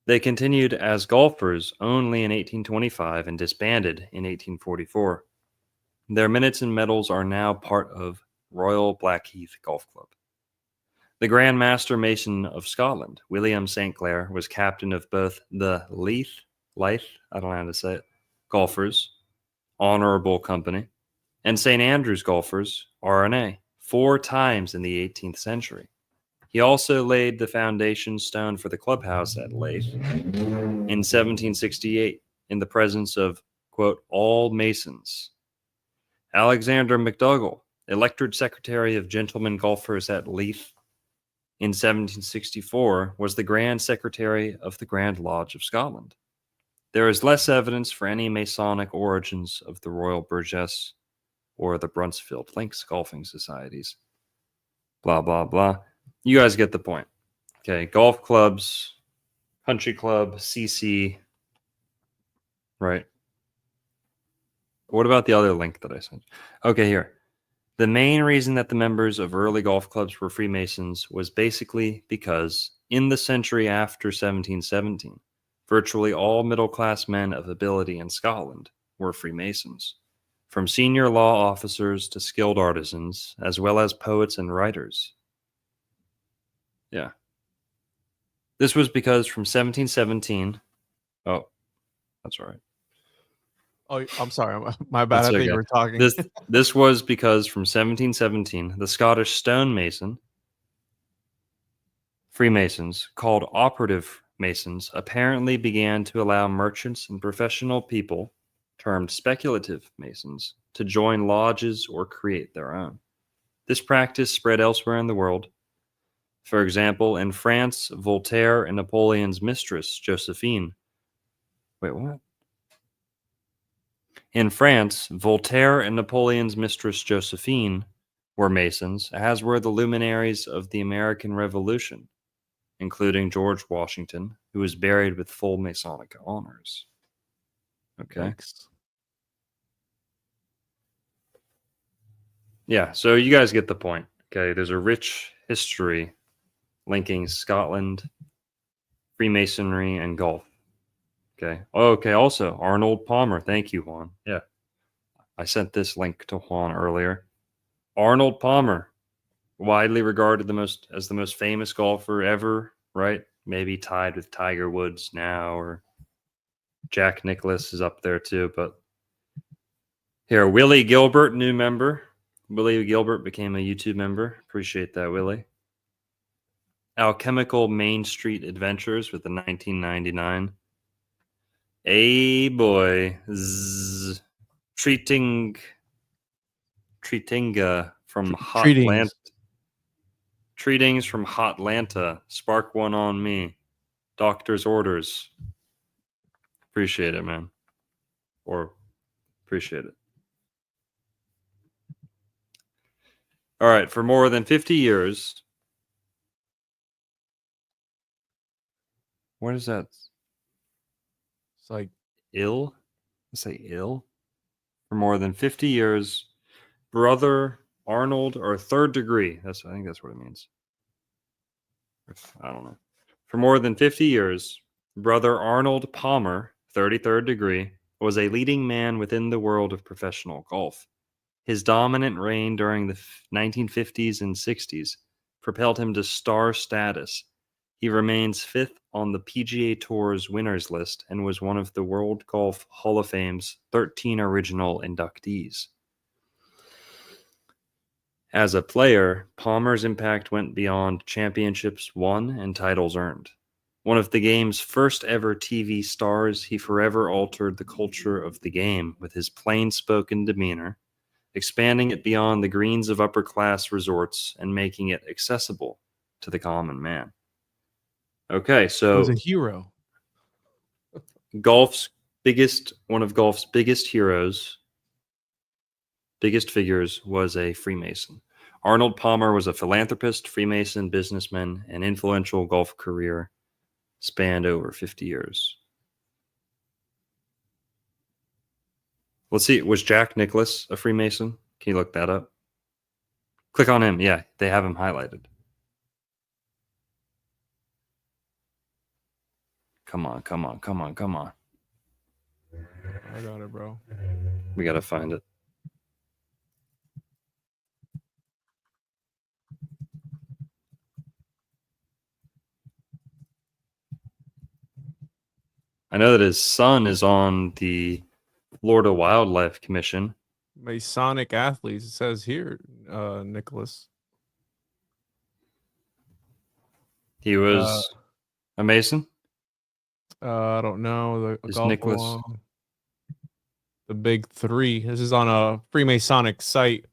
They continued as golfers only in 1825 and disbanded in 1844. Their minutes and medals are now part of Royal Blackheath Golf Club. The Grand Master Mason of Scotland, William St. Clair, was captain of both the Leith, I don't know how to say it, Golfers, Honorable Company, and St. Andrew's Golfers, RNA, 4 times in the 18th century. He also laid the foundation stone for the clubhouse at Leith in 1768 in the presence of, quote, all Masons. Alexander McDougall, elected secretary of gentlemen golfers at Leith in 1764, was the Grand Secretary of the Grand Lodge of Scotland. There is less evidence for any Masonic origins of the Royal Burgess or the Brunsfield Links golfing societies. Blah, blah, blah. You guys get the point. Okay, golf clubs, country club, CC, right? What about the other link that I sent? Okay, here. The main reason that the members of early golf clubs were Freemasons was basically because in the century after 1717, virtually all middle-class men of ability in Scotland were Freemasons, from senior law officers to skilled artisans, as well as poets and writers. Yeah. This was because from 1717... Oh, that's all right. Oh, I'm sorry. My bad. That's I think okay. you were talking. This was because from 1717, the Scottish stonemason, Freemasons, called operative Masons, apparently began to allow merchants and professional people, termed speculative Masons, to join lodges or create their own. This practice spread elsewhere in the world. For example, in France, Voltaire and Napoleon's mistress, Josephine. Wait, what? In France, Voltaire and Napoleon's mistress, Josephine, were Masons, as were the luminaries of the American Revolution, including George Washington, who was buried with full Masonic honors. Okay. Thanks. Yeah, so you guys get the point. Okay, there's a rich history linking Scotland, Freemasonry, and golf. Okay. Okay, also, Arnold Palmer. Thank you, Juan. Yeah. I sent this link to Juan earlier. Arnold Palmer, widely regarded as the most famous golfer ever, right? Maybe tied with Tiger Woods now, or Jack Nicklaus is up there too. But here, Willie Gilbert, new member. Willie Gilbert became a YouTube member. Appreciate that, Willie. Alchemical Main Street Adventures with the 1999. Hey boy, Treatinga from Hotlanta. Treatings from Hotlanta. Spark one on me. Doctor's orders. Appreciate it, man. Or appreciate it. All right, for more than 50 years. What is that? It's like ill. Let's say ill. For more than 50 years, brother Arnold, or third degree. I think that's what it means. I don't know. For more than 50 years, brother Arnold Palmer, 33rd degree, was a leading man within the world of professional golf. His dominant reign during the 1950s and 60s propelled him to star status. He remains fifth on the PGA Tour's winners list and was one of the World Golf Hall of Fame's 13 original inductees. As a player, Palmer's impact went beyond championships won and titles earned. One of the game's first ever TV stars, he forever altered the culture of the game with his plain-spoken demeanor, expanding it beyond the greens of upper-class resorts and making it accessible to the common man. Okay, he so was a hero. one of golf's biggest heroes, biggest figures, was a Freemason. Arnold Palmer was a philanthropist, Freemason, businessman, and influential golf career spanned over 50 years. Let's see, was Jack Nicklaus a Freemason? Can you look that up? Click on him. Yeah, they have him highlighted. Come on. I got it, bro. We got to find it. I know that his son is on the Florida Wildlife Commission. Masonic athletes, it says here, Nicholas. He was a Mason? I don't know. Is Nicholas... The big three. This is on a Freemasonic site.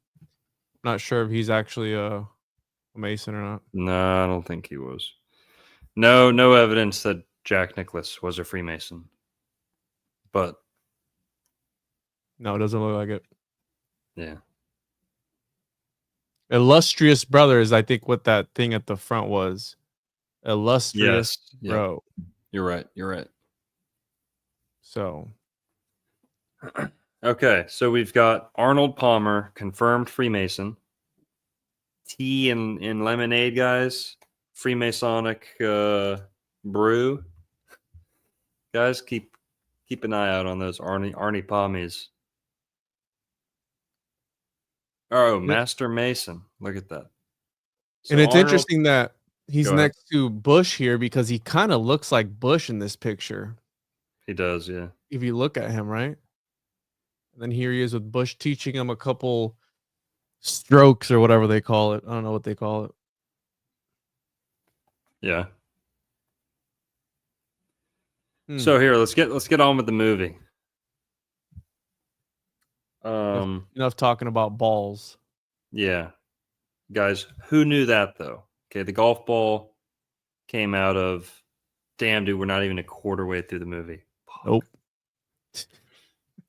Not sure if he's actually a Mason or not. No, I don't think he was. No evidence that Jack Nicklaus was a Freemason. But no, it doesn't look like it. Yeah. Illustrious brothers, I think what that thing at the front was. Illustrious bro. You're right. So okay, so we've got Arnold Palmer, confirmed Freemason. Tea and lemonade, guys. Freemasonic brew. Guys, keep an eye out on those Arnie Palmies. Oh, Master Mason. Look at that. So and it's Arnold, interesting that he's next to Bush here because he kind of looks like Bush in this picture. He does, yeah. If you look at him, right? And then here he is with Bush teaching him a couple strokes or whatever they call it. I don't know what they call it. Yeah. So here, let's get on with the movie. Enough talking about balls. Yeah. Guys, who knew that though? Okay, the golf ball came out of, damn dude, we're not even a quarter way through the movie. Nope.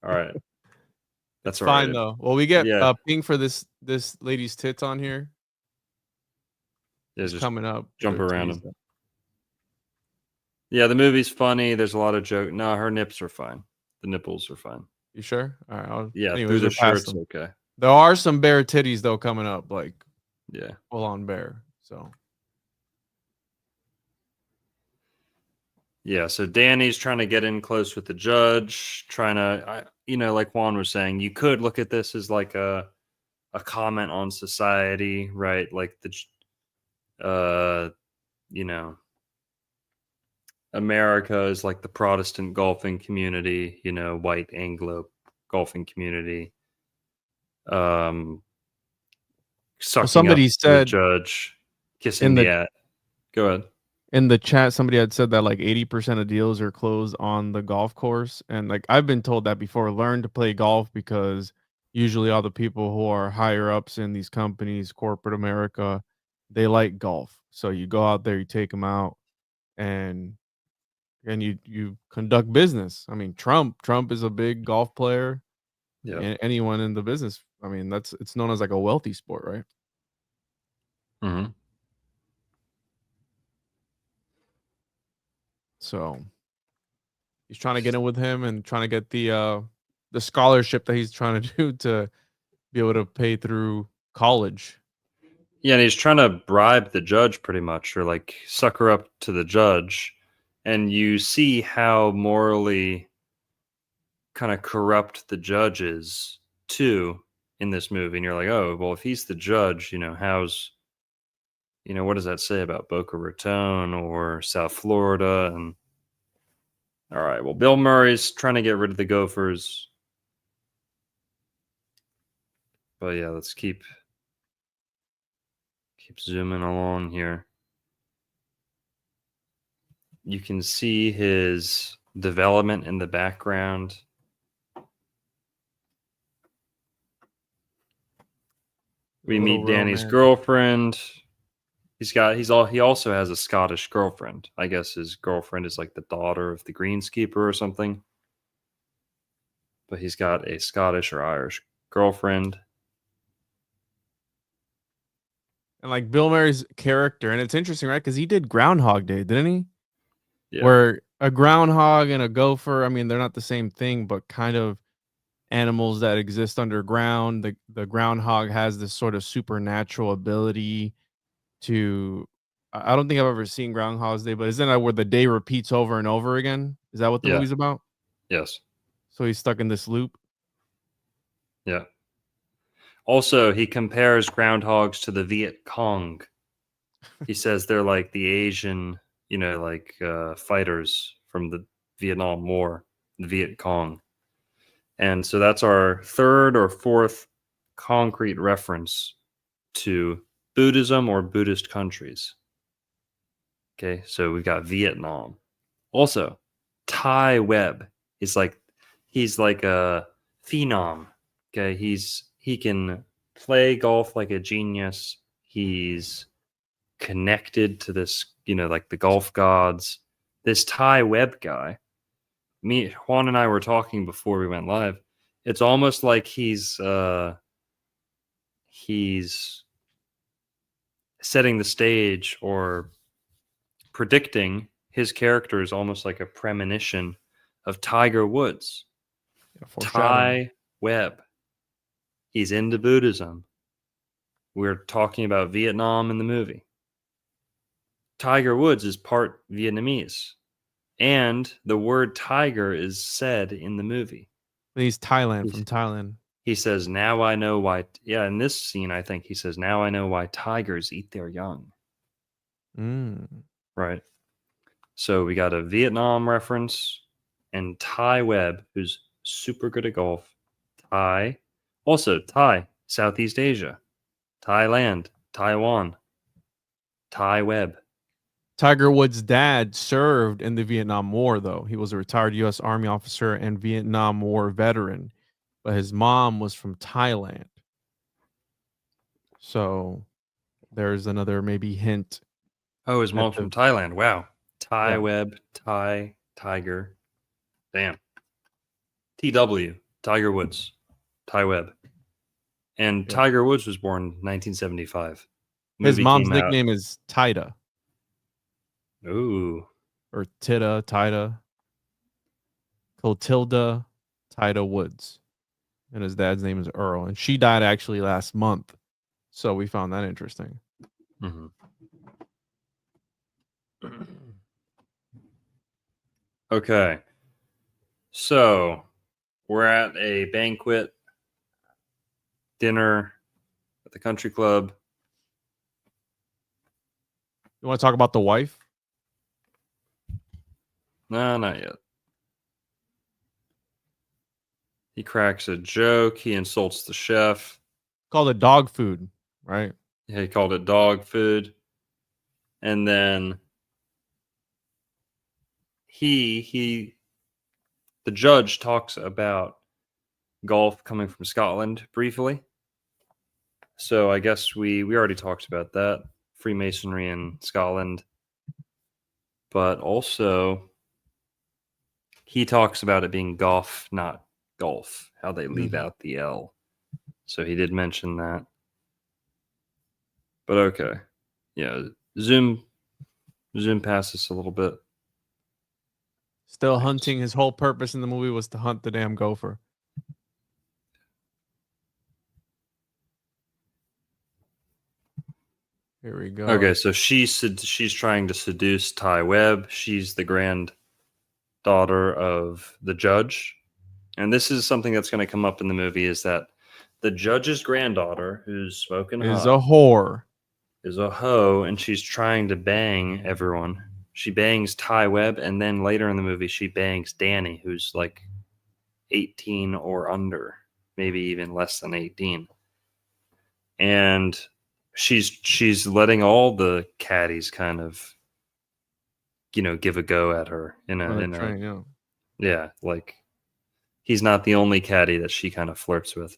All right. That's It's fine though. Well, we get ping for this lady's tits on here. Yeah, it's coming up. Jump around them. Yeah, the movie's funny. There's a lot of joke. No, her nips are fine. The nipples are fine. You sure? All right. Anyways, through the shirt's okay. There are some bare titties though coming up, like full on bare. So yeah, so Danny's trying to get in close with the judge, trying to, like Juan was saying, you could look at this as like a comment on society, right? Like America is like the Protestant golfing community, white Anglo golfing community. Somebody said, judge kissing the ass. Go ahead. In the chat, somebody had said that like 80% of deals are closed on the golf course. And like I've been told that before, learn to play golf because usually all the people who are higher ups in these companies, corporate America, they like golf. So you go out there, you take them out and you conduct business. I mean, Trump is a big golf player. Yeah. And anyone in the business, I mean, it's known as like a wealthy sport, right? Mm-hmm. So, He's trying to get in with him and trying to get the scholarship that he's trying to do to be able to pay through college. Yeah, and he's trying to bribe the judge pretty much, or like sucker up to the judge. And you see how morally kind of corrupt the judge is too in this movie. And you're like, oh, well, if he's the judge, what does that say about Boca Raton or South Florida? And all right, well, Bill Murray's trying to get rid of the Gophers. But yeah, let's keep zooming along here. You can see his development in the background. We meet Danny's girlfriend. He also has a Scottish girlfriend. I guess his girlfriend is like the daughter of the greenskeeper or something. But he's got a Scottish or Irish girlfriend. And like Bill Murray's character, and it's interesting, right? Because he did Groundhog Day, didn't he? Yeah. Where a groundhog and a gopher, I mean, they're not the same thing, but kind of animals that exist underground. The groundhog has this sort of supernatural ability to. I don't think I've ever seen Groundhog's Day, but isn't that where the day repeats over and over again? Is that what the movie's about? Yes. So he's stuck in this loop. Yeah. Also, he compares groundhogs to the Viet Cong. He says they're like the Asian, fighters from the Vietnam War, the Viet Cong. And so that's our third or fourth concrete reference to Buddhism or Buddhist countries. Okay, so we've got Vietnam. Also, Ty Webb is he's like a phenom. Okay, he can play golf like a genius. He's connected to this, like the golf gods. This Ty Webb guy. Juan and I were talking before we went live. It's almost like he's setting the stage or predicting his character is almost like a premonition of Tiger Woods. Ty Webb. He's into Buddhism. We're talking about Vietnam in the movie. Tiger Woods is part Vietnamese. And the word tiger is said in the movie. He's from Thailand. He says, now I know why. Yeah, in this scene, I think he says, now I know why tigers eat their young. Right. So we got a Vietnam reference and Ty Webb, who's super good at golf. Thai. Also, Thai, Southeast Asia. Thailand, Taiwan. Ty Webb. Tiger Woods' dad served in the Vietnam War, though. He was a retired U.S. Army officer and Vietnam War veteran, but his mom was from Thailand. So there's another maybe hint. Oh, his mom's from Thailand. Wow. Ty Webb, Thai, Tiger. Damn. TW, Tiger Woods, Ty Webb. And Tiger Woods was born in 1975. His mom's nickname is Tida. Ooh. Or Tida. Clotilda Tida Woods. And his dad's name is Earl. And she died actually last month. So we found that interesting. Mm-hmm. Okay. So we're at a banquet dinner at the country club. You want to talk about the wife? No, not yet. He cracks a joke. He insults the chef. Called it dog food, right? Yeah, he called it dog food. And then the judge talks about golf coming from Scotland briefly. So I guess we already talked about that. Freemasonry in Scotland. But also he talks about it being golf, not golf, how they leave out the L. So he did mention that. But okay. Yeah, zoom past this a little bit. Still hunting. His whole purpose in the movie was to hunt the damn gopher. Here we go. Okay, so she's trying to seduce Ty Webb. She's the granddaughter of the judge. And this is something that's going to come up in the movie, is that the judge's granddaughter, who's smoking Is hot, a whore. is a hoe, and she's trying to bang everyone. She bangs Ty Webb, and then later in the movie, she bangs Danny, who's like 18 or under, maybe even less than 18. And she's letting all the caddies kind of, give a go at her yeah, like he's not the only caddy that she kind of flirts with.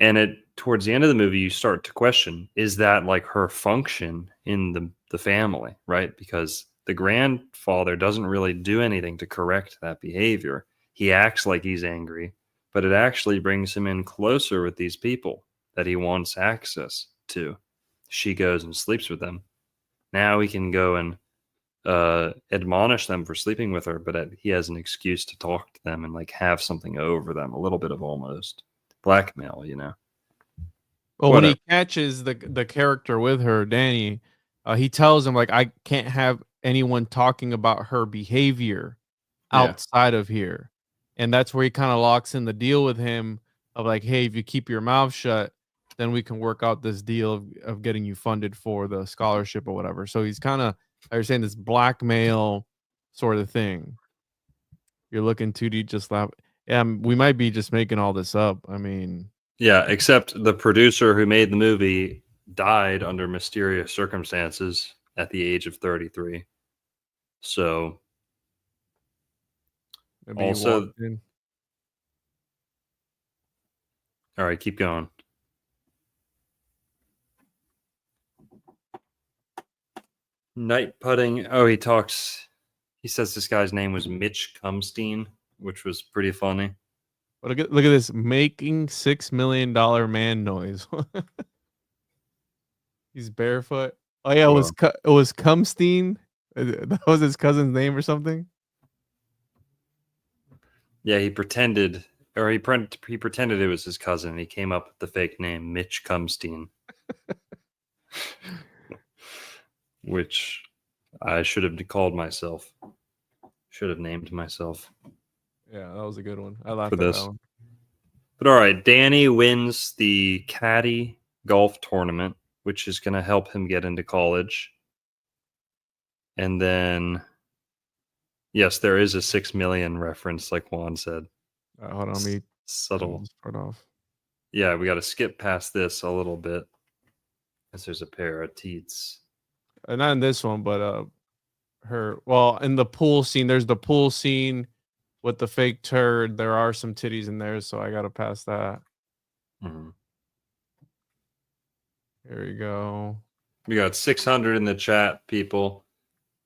And towards the end of the movie, you start to question, is that like her function in the family, right? Because the grandfather doesn't really do anything to correct that behavior. He acts like he's angry, but it actually brings him in closer with these people that he wants access to. She goes and sleeps with them. Now he can go and admonish them for sleeping with her, but he has an excuse to talk to them and like have something over them, a little bit of almost blackmail, Well, when he catches the character with her, Danny, he tells him like, I can't have anyone talking about her behavior outside of here. And that's where he kind of locks in the deal with him of like, hey, if you keep your mouth shut, then we can work out this deal of getting you funded for the scholarship or whatever. So he's kind of, like you're saying, this blackmail sort of thing. You're looking 2D, just laugh. Yeah, we might be just making all this up. I mean, yeah, except the producer who made the movie died under mysterious circumstances at the age of 33. So maybe also, all right, keep going. Night putting. Oh, he says this guy's name was Mitch Cumstein, which was pretty funny. But look at this, making $6 million man noise. He's barefoot. Oh yeah, it was Cumstein. That was his cousin's name or something. Yeah, he pretended it was his cousin. He came up with the fake name Mitch Cumstein, which I should have called myself. Should have named myself. Yeah, that was a good one. I laughed for at this. that one. But all right, Danny wins the caddy golf tournament, which is going to help him get into college. And then, yes, there is a 6 million reference, like Juan said. Hold on, me subtle. Start off. Yeah, we got to skip past this a little bit, because there's a pair of teats. Not in this one, but in the pool scene. There's the pool scene with the fake turd. There are some titties in there, so I got to pass that. Mm-hmm. Here we go. We got 600 in the chat, people.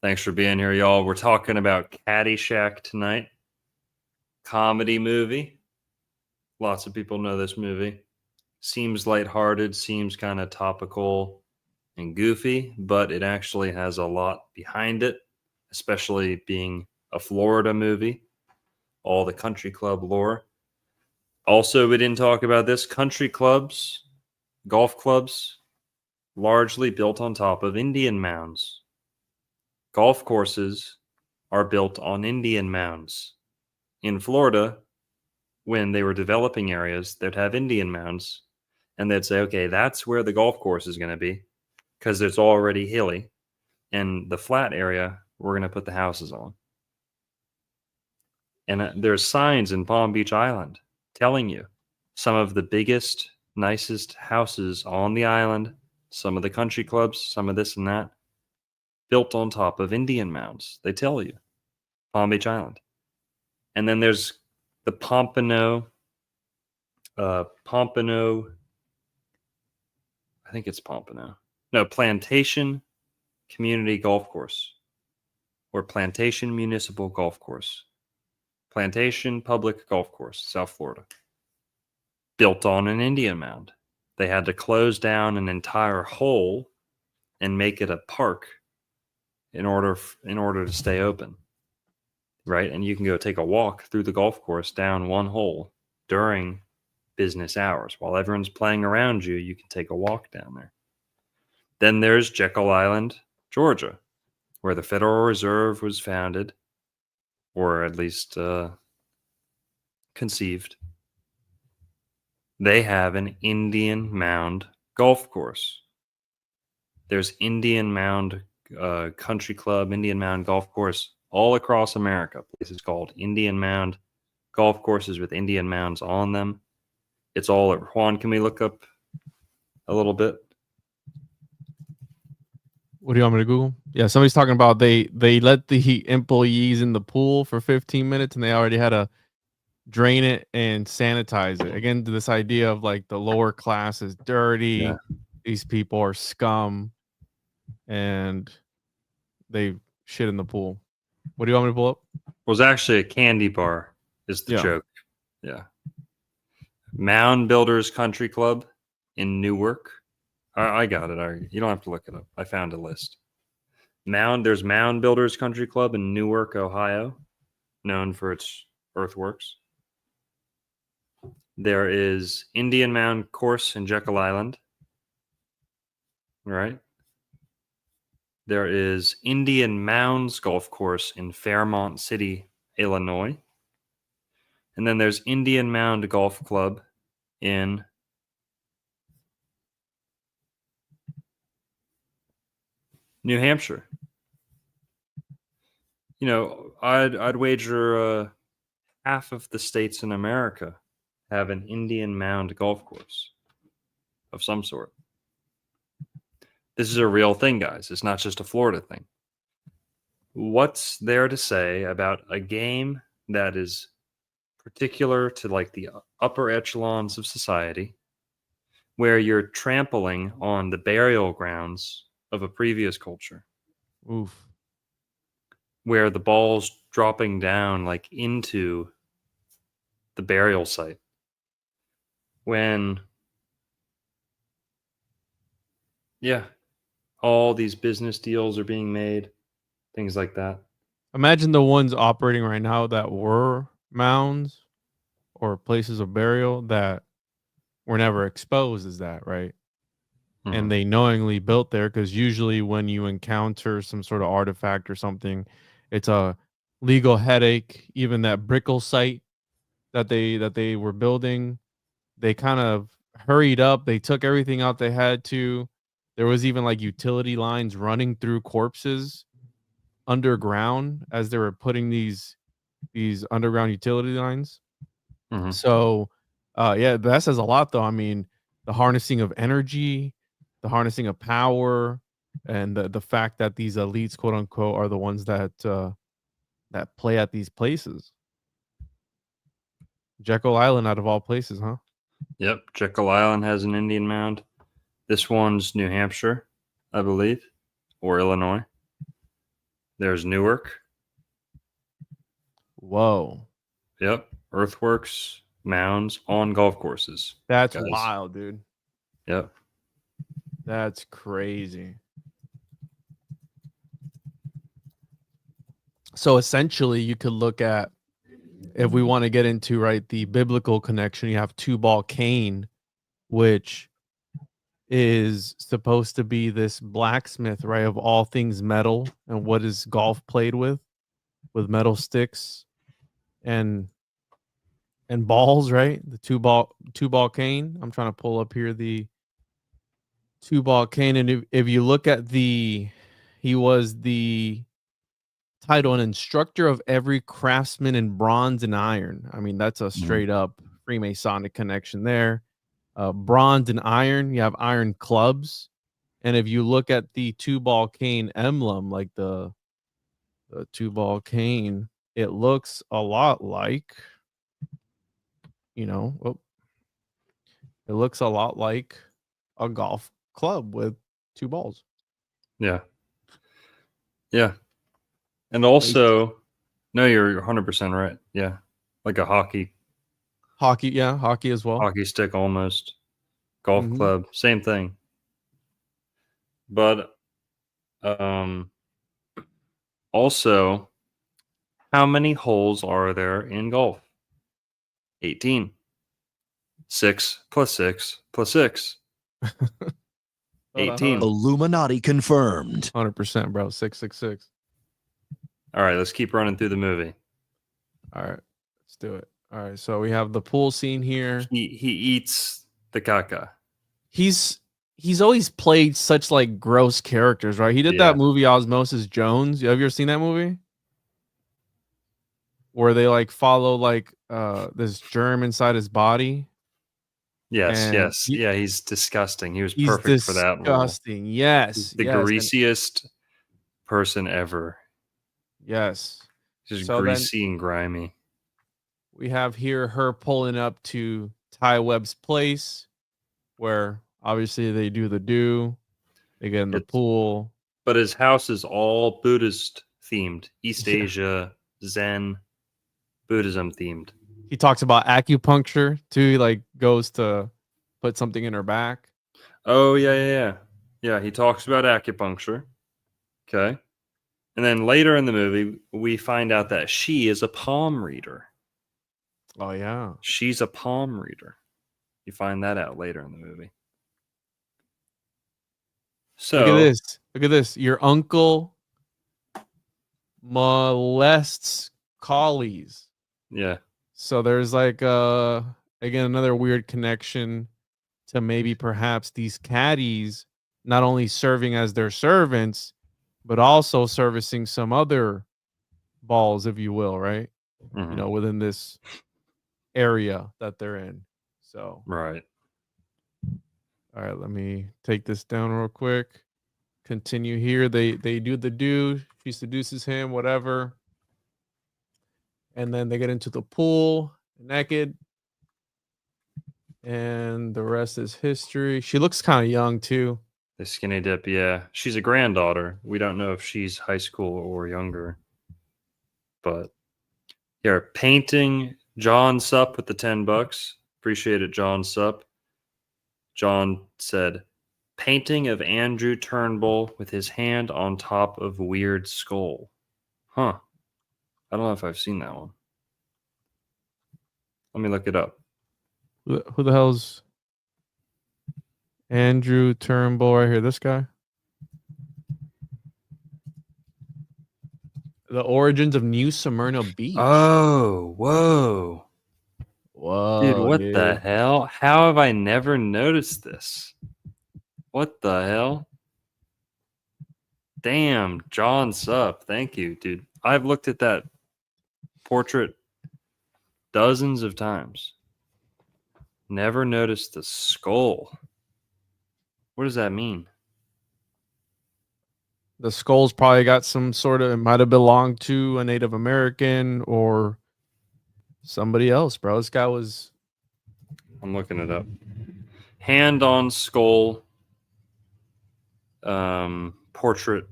Thanks for being here, y'all. We're talking about Caddyshack tonight. Comedy movie. Lots of people know this movie. Seems lighthearted, seems kind of topical and goofy, but it actually has a lot behind it, especially being a Florida movie. All the country club lore. Also, we didn't talk about this. Country clubs, golf clubs, largely built on top of Indian mounds. Golf courses are built on Indian mounds. In Florida, when they were developing areas, they'd have Indian mounds, and they'd say, okay, that's where the golf course is going to be, because it's already hilly, and the flat area, we're going to put the houses on. And there's signs in Palm Beach Island telling you some of the biggest, nicest houses on the island, some of the country clubs, some of this and that, built on top of Indian mounds. They tell you. Palm Beach Island. And then there's the Pompano, I think it's Pompano. No, Plantation Community Golf Course, or Plantation Municipal Golf Course. Plantation Public Golf Course, South Florida. Built on an Indian mound. They had to close down an entire hole and make it a park in order to stay open. right? And you can go take a walk through the golf course down one hole during business hours. While everyone's playing around you, you can take a walk down there. Then there's Jekyll Island, Georgia, where the Federal Reserve was founded, or at least conceived. They have an Indian Mound golf course. There's Indian Mound Country Club, Indian Mound Golf Course, all across America. Places called Indian Mound golf courses with Indian mounds on them. It's all at Juan. Can we look up a little bit? What do you want me to Google? Yeah, somebody's talking about they let the employees in the pool for 15 minutes and they already had to drain it and sanitize it. Again, to this idea of like the lower class is dirty. Yeah. These people are scum and they shit in the pool. What do you want me to pull up? It was actually a candy bar is the joke. Yeah. Mound Builders Country Club in Newark. I got it. You don't have to look it up. I found a list. There's Mound Builders Country Club in Newark, Ohio, known for its earthworks. There is Indian Mound Course in Jekyll Island. Right. There is Indian Mounds Golf Course in Fairmont City, Illinois. And then there's Indian Mound Golf Club in New Hampshire. You know, I'd wager half of the states in America have an Indian Mound golf course of some sort. This is a real thing, guys. It's not just a Florida thing. What's there to say about a game that is particular to like the upper echelons of society, where you're trampling on the burial grounds of a previous culture? Oof. Where the ball's dropping down like into the burial site. When, yeah, all these business deals are being made, things like that. Imagine the ones operating right now that were mounds or places of burial that were never exposed as that, right? Mhm. And they knowingly built there, because usually when you encounter some sort of artifact or something, it's a legal headache. Even that Brickell site that they were building, they kind of hurried up. They took everything out they had to. There was even like utility lines running through corpses underground as they were putting these underground utility lines. Mhm. So yeah, that says a lot though. I mean, the harnessing of energy, the harnessing of power, and the fact that these elites, quote unquote, are the ones that that play at these places. Jekyll Island, out of all places, huh? Yep, Jekyll Island has an Indian mound. This one's New Hampshire, I believe, or Illinois. There's Newark. Whoa, Yep, earthworks, mounds on golf courses. that's Guys. wild, dude. Yep. That's crazy. So essentially, you could look at, if we want to get into right the biblical connection, you have Tubal Cain, which is supposed to be this blacksmith, right, of all things metal. And what is golf played with metal sticks and balls, right? The Tubal Cain. I'm trying to pull up here the Tubal Cain, and if you look at he was the title, an instructor of every craftsman in bronze and iron. I mean, that's a straight up Freemasonic connection there. Bronze and iron, you have iron clubs. And if you look at the Tubal Cain emblem, like the Tubal Cain, it looks a lot like, it looks a lot like a golf club with two balls. Yeah. Yeah. And also, no, you're 100% right. Yeah. Like a hockey as well. Hockey stick almost. Golf club, same thing. But also, How many holes are there in golf? 18. 6 plus 6 plus 6. Hold on, 18. Illuminati confirmed. 100%, bro. 666. All right, let's keep running through the movie. All right, let's do it. All right, so we have the pool scene here. He eats the caca. He's always played such like gross characters, right? He did Yeah. that movie Osmosis Jones. Have you ever seen that movie? Where they like follow like this germ inside his body. Yes, And yes. Yeah, he's disgusting. He was He's perfect for that role. disgusting. Yes. He's the yes, and- greasiest person ever. yes. Just So then- greasy and grimy. We have here her pulling up to Ty Webb's place, where obviously they do the do. They get in the It's- pool. But his house is all Buddhist themed. East Yeah. Asia, Zen, Buddhism themed. He talks about acupuncture too. He like goes to put something in her back. Oh, yeah. Yeah, he talks about acupuncture. Okay. And then later in the movie, we find out that she is a palm reader. Oh yeah. She's a palm reader. You find that out later in the movie. So Look at this. Look at this. Your uncle molests collies. Yeah. So there's like again another weird connection to maybe perhaps these caddies not only serving as their servants, but also servicing some other balls, if you will, right? Mhm. You know, within this area that they're in. So Right. all right, let me take this down real quick. Continue here. They do the do. She seduces him, whatever. And then they get into the pool naked. And the rest is history. She looks kind of young too. The skinny dip, yeah. She's a granddaughter. We don't know if she's high school or younger. But here, painting John Supp with the $10. Appreciate it, John Supp. John said, painting of Andrew Turnbull with his hand on top of weird skull. Huh. I don't know if I've seen that one. Let me look it up. Who the hell's Andrew Turnbull right here? This guy? The origins of New Smyrna Beach. Oh, whoa. Whoa, Dude, what the hell? How have I never noticed this? What the hell? Damn, John Supp. Thank you, dude. I've looked at that portrait dozens of times. Never noticed the skull. What does that mean? The skull's probably got some sort of, it might have belonged to a Native American or somebody else, bro. This guy was, I'm looking it up. Hand on skull portrait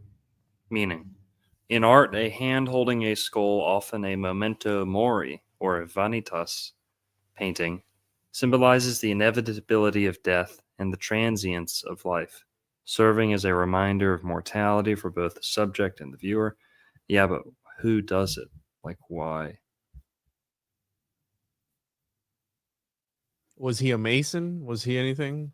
meaning. In art, a hand holding a skull, often a memento mori or a vanitas painting, symbolizes the inevitability of death and the transience of life, serving as a reminder of mortality for both the subject and the viewer. Yeah, but who does it? Like, why? was he a Mason? Was he anything?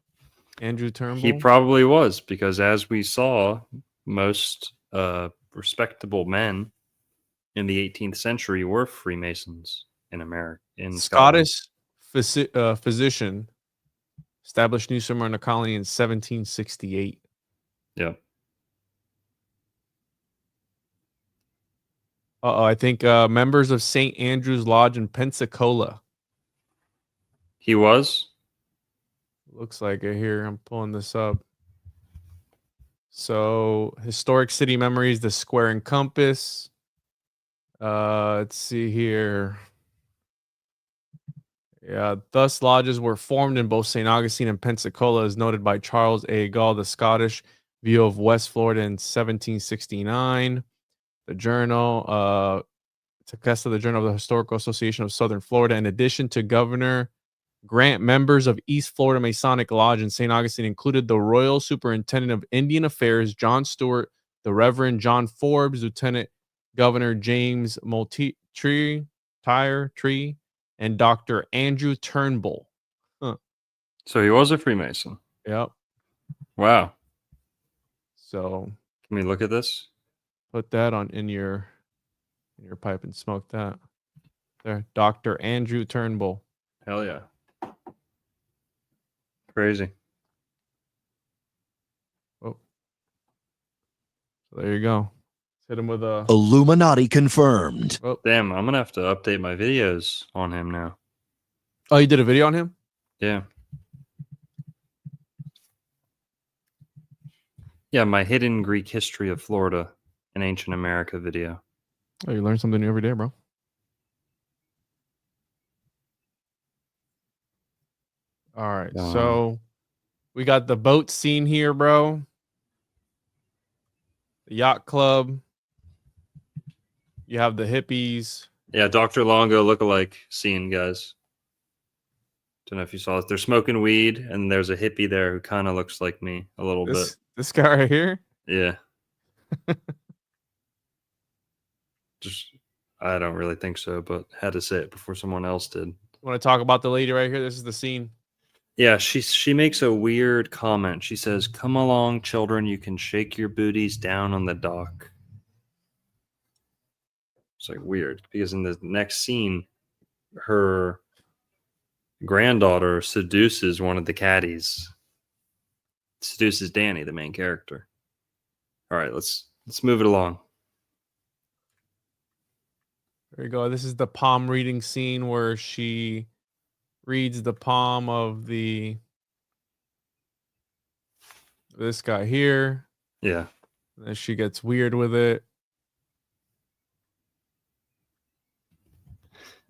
Andrew Turnbull? He probably was, because as we saw, most respectable men in the 18th century were Freemasons in America. In Scotland. Scottish physician established New Smyrna colony in 1768. Yeah. I think members of St. Andrew's Lodge in Pensacola. He was? Looks like it here. I'm pulling this up. So, historic city memories, the square and compass. Let's see here. Yeah, thus lodges were formed in both St. Augustine and Pensacola, as noted by Charles A. Gall, the Scottish View of West Florida in 1769. The journal, Tequesta, the Journal of the Historical Association of Southern Florida. In addition to Governor Grant, members of East Florida Masonic Lodge in St. Augustine included the Royal Superintendent of Indian Affairs, John Stewart, the Reverend John Forbes, Lieutenant Governor James Tree, and Dr. Andrew Turnbull. So he was a Freemason. Yep. Wow. So Can we look at this? put that in your pipe and smoke that. There, Dr. Andrew Turnbull. Hell yeah. Crazy. Oh, so there you go. Hit him with a Illuminati confirmed. Oh, Damn, I'm gonna have to update my videos on him now. oh, you did a video on him? Yeah. Yeah, my hidden Greek history of Florida and ancient America video. Oh, you learn something new every day, bro. All right, so we got the boat scene here, bro. The yacht club. You have the hippies. Yeah, Dr. Longo lookalike scene, guys. Don't know if you saw it. They're smoking weed, and there's a hippie there who kind of looks like me a little bit. This guy right here? Yeah. I don't really think so, but had to say it before someone else did. Want to talk about the lady right here? This is the scene. Yeah, she makes a weird comment. She says, "Come along, children, you can shake your booties down on the dock." It's like weird because in the next scene, her granddaughter seduces one of the caddies. Seduces Danny, the main character. All right, let's move it along. There you go. This is the palm reading scene where she reads the palm of this guy here. Yeah. And then she gets weird with it.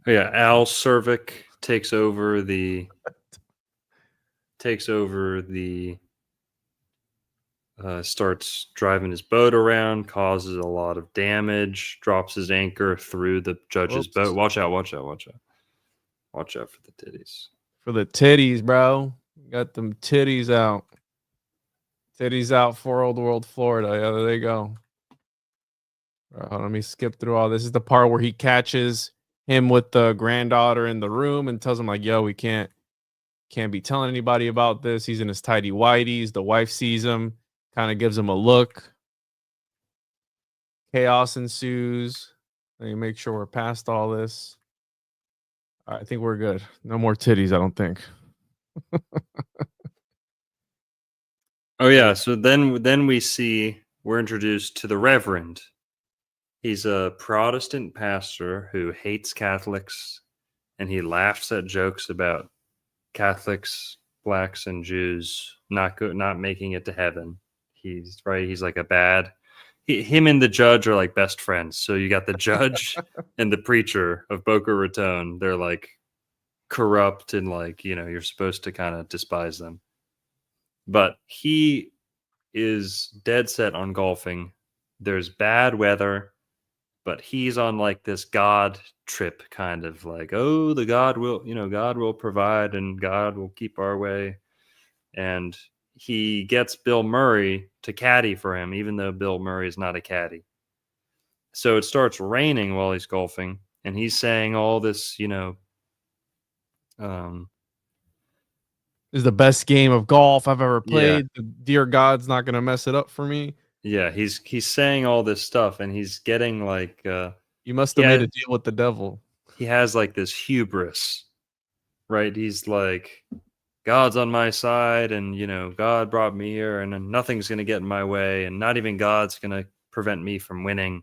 Oh, yeah, Al Cervic takes over the starts driving his boat around, causes a lot of damage, drops his anchor through the judge's boat. Watch out for the titties. For the titties, bro. Got them titties out. Titties out for old world Florida. Yeah, there they go. All right, let me skip through all this. This is the part where he catches him with the granddaughter in the room and tells him like, yo, we can't be telling anybody about this. He's in his tidy whities. The wife sees him, kind of gives him a look. Chaos ensues. Let me make sure we're past all this. All right, I think we're good. No more titties, I don't think. Oh yeah, so then we're introduced to the Reverend. He's a Protestant pastor who hates Catholics, and he laughs at jokes about Catholics, blacks, and Jews not making it to heaven. He's like a bad. Him and the judge are like best friends. So you got the judge and the preacher of Boca Raton. They're like corrupt and like, you're supposed to kind of despise them. But he is dead set on golfing. There's bad weather, but he's on like this God trip, kind of like, oh, God will provide and God will keep our way. And he gets Bill Murray to caddy for him, even though Bill Murray is not a caddy. So it starts raining while he's golfing, and he's saying all this, This is the best game of golf I've ever played. Yeah. Dear God's not going to mess it up for me. Yeah, he's saying all this stuff, and he's getting like you must have made a deal with the devil. He has like this hubris, right? He's like, God's on my side, and God brought me here, and nothing's gonna get in my way, and not even God's gonna prevent me from winning,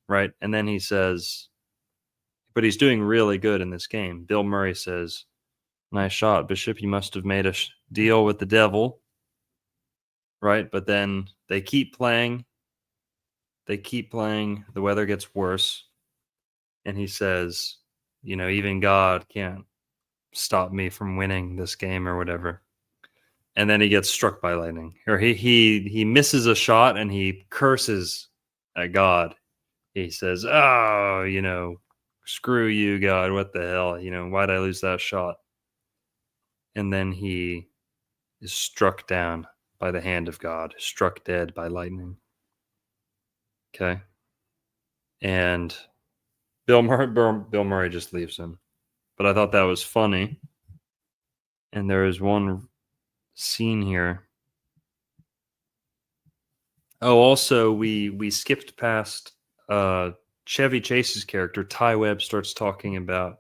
right? And then he says, but he's doing really good in this game. Bill Murray says, "Nice shot, Bishop. You must have made a deal with the devil." Right? But then they keep playing. The weather gets worse. And he says, even God can't stop me from winning this game or whatever. And then he gets struck by lightning. Or he misses a shot and he curses at God. He says, "Oh, screw you, God. What the hell? Why'd I lose that shot?" And then he is struck down by the hand of God, struck dead by lightning. Okay. And Bill Murray just leaves him. But I thought that was funny. And there is one scene here. Oh, also we skipped past Chevy Chase's character. Ty Webb starts talking about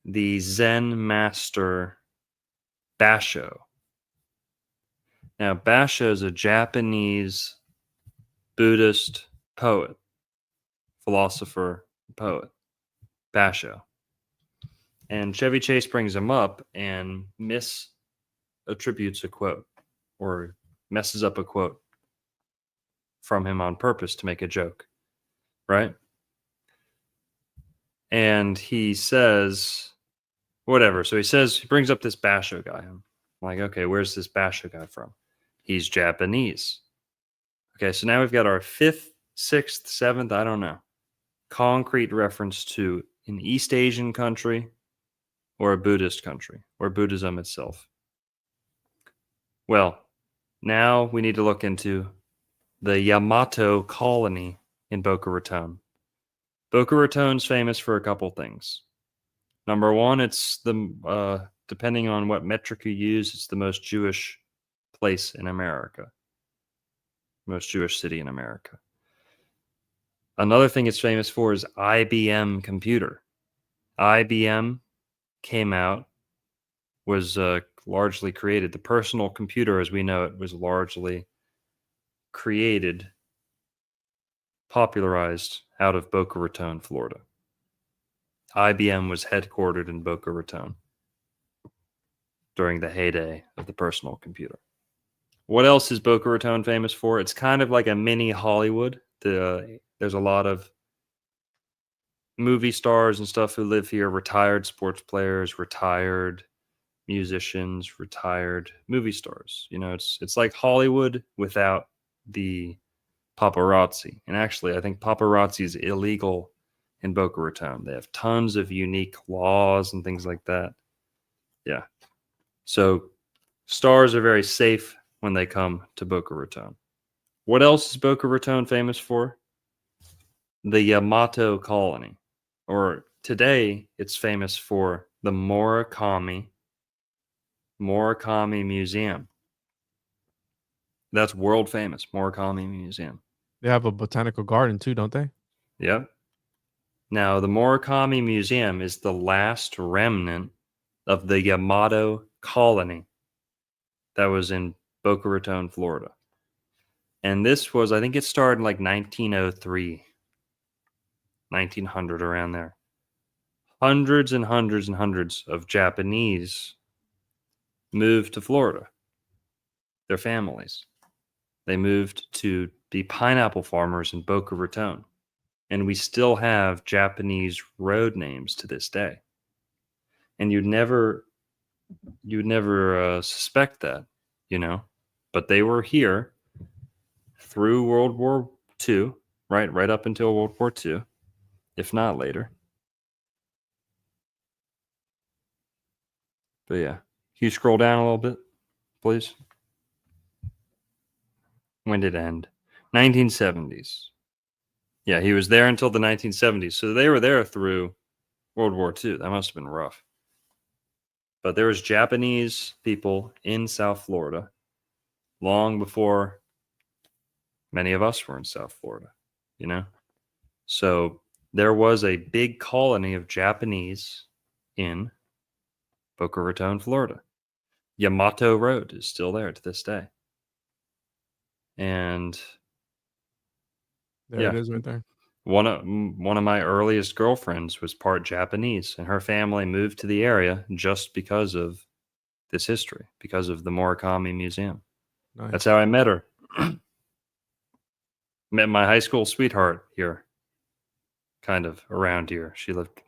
the Zen master Basho. Now, Basho is a Japanese Buddhist poet, philosopher, poet. Basho. And Chevy Chase brings him up and misattributes a quote or messes up a quote from him on purpose to make a joke, right? And he says, whatever. So he brings up this Basho guy. I'm like, okay, where's this Basho guy from? He's Japanese. Okay, so now we've got our 5th, 6th, 7th, I don't know, concrete reference to an East Asian country or a Buddhist country or Buddhism itself. Well, now we need to look into the Yamato colony in Boca Raton. Boca Raton's famous for a couple things. Number one, it's the depending on what metric you use, it's the most Jewish place in America, most Jewish city in America. Another thing it's famous for is IBM computer. IBM came out, was largely created. The personal computer, as we know it, was largely created, popularized out of Boca Raton, Florida. IBM was headquartered in Boca Raton during the heyday of the personal computer. What else is Boca Raton famous for? It's kind of like a mini Hollywood. There's a lot of movie stars and stuff who live here, retired sports players, retired musicians, retired movie stars. You know, it's like Hollywood without the paparazzi. And actually, I think paparazzi is illegal in Boca Raton. They have tons of unique laws and things like that. Yeah. So stars are very safe when they come to Boca Raton. What else is Boca Raton famous for? The Yamato colony. Or today, it's famous for the Murakami Museum. That's world famous, Murakami Museum. They have a botanical garden too, don't they? Yep. Now, the Murakami Museum is the last remnant of the Yamato colony that was in Boca Raton, Florida. And this was, I think it started in like 1903, 1900, around there. Hundreds and hundreds and hundreds of Japanese moved to Florida, their families. They moved to be pineapple farmers in Boca Raton. And we still have Japanese road names to this day. And you'd never suspect that, you know, but they were here through World War II, right up until World War II, if not later. But yeah, can you scroll down a little bit, please? When did it end? 1970s. Yeah, he was there until the 1970s. So they were there through World War II. That must have been rough. But there was Japanese people in South Florida long before many of us were in South Florida, you know? So there was a big colony of Japanese in Boca Raton, Florida. Yamato Road is still there to this day. And There it is right there. One of my earliest girlfriends was part Japanese, and her family moved to the area just because of this history, because of the Murakami Museum. Nice. That's how I met her. Met my high school sweetheart here, kind of around here. She lived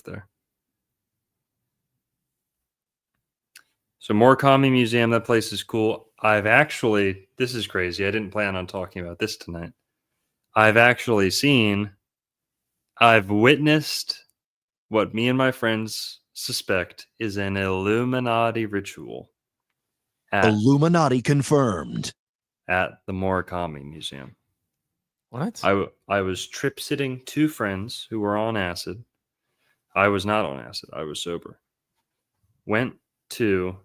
there. So Murakami Museum, that place is cool. This is crazy. I didn't plan on talking about this tonight. I've witnessed what me and my friends suspect is an Illuminati ritual Illuminati confirmed. at the Murakami Museum. What? I was trip sitting 2 friends who were on acid. I was not on acid. I was sober. Went to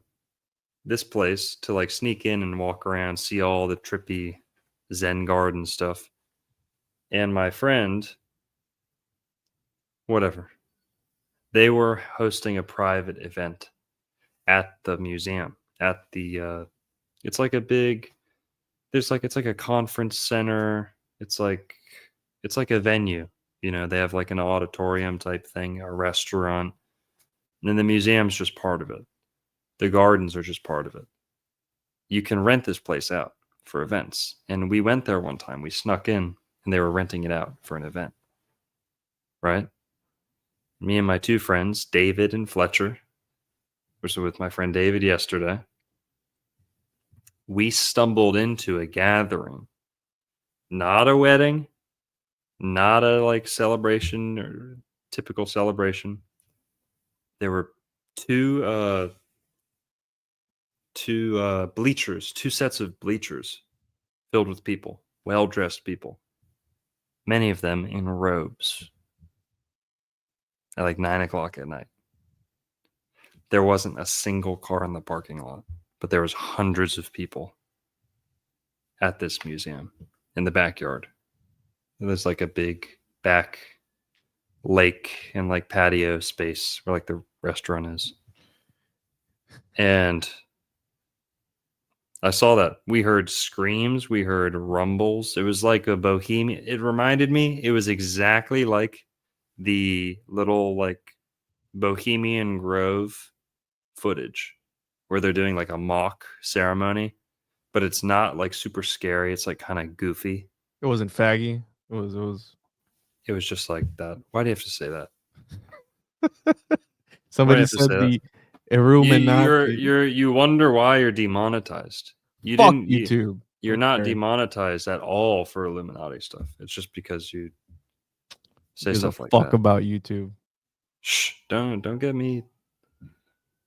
this place to like sneak in and walk around, see all the trippy Zen garden stuff. And my friend, whatever, they were hosting a private event at the museum. At the, it's like a big, it's like a conference center. It's like a venue. You know, they have like an auditorium type thing, a restaurant, and then the museum's just part of it. The gardens are just part of it. You can rent this place out for events. And we went there one time. We snuck in and they were renting it out for an event. Right? Me and my 2 friends, David and Fletcher, was with my friend David yesterday. We stumbled into a gathering. Not a wedding, not a like celebration or typical celebration. There were two bleachers, 2 sets of bleachers filled with people, well-dressed people, many of them in robes at like 9:00 at night. There wasn't a single car in the parking lot, but there was hundreds of people at this museum in the backyard. There's like a big back lake and like patio space where like the restaurant is. And I saw that. We heard screams. We heard rumbles. It was like a bohemian. It reminded me, it was exactly like the little like Bohemian Grove footage where they're doing like a mock ceremony, but it's not like super scary. It's like kind of goofy. It wasn't faggy. It was just like that. Why do you have to say that? Somebody said the Illuminati. You wonder why you're demonetized. Fuck YouTube. You're not demonetized at all for Illuminati stuff. It's just because you say stuff like that. Fuck about YouTube. Shh! Don't get me.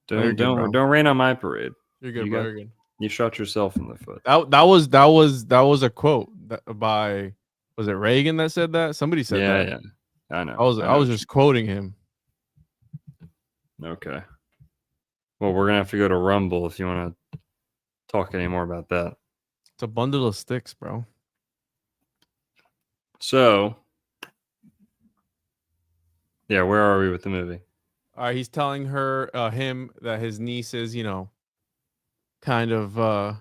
Don't rain on my parade. You're good, bro. You're good. You shot yourself in the foot. That was a quote by, was it Reagan that said that? Somebody said that. Yeah. I know. I was just quoting him. Okay. Well, we're gonna have to go to Rumble if you want to talk any more about that. It's a bundle of sticks, bro. So, yeah, where are we with the movie? All right, he's telling him that his niece is, kind of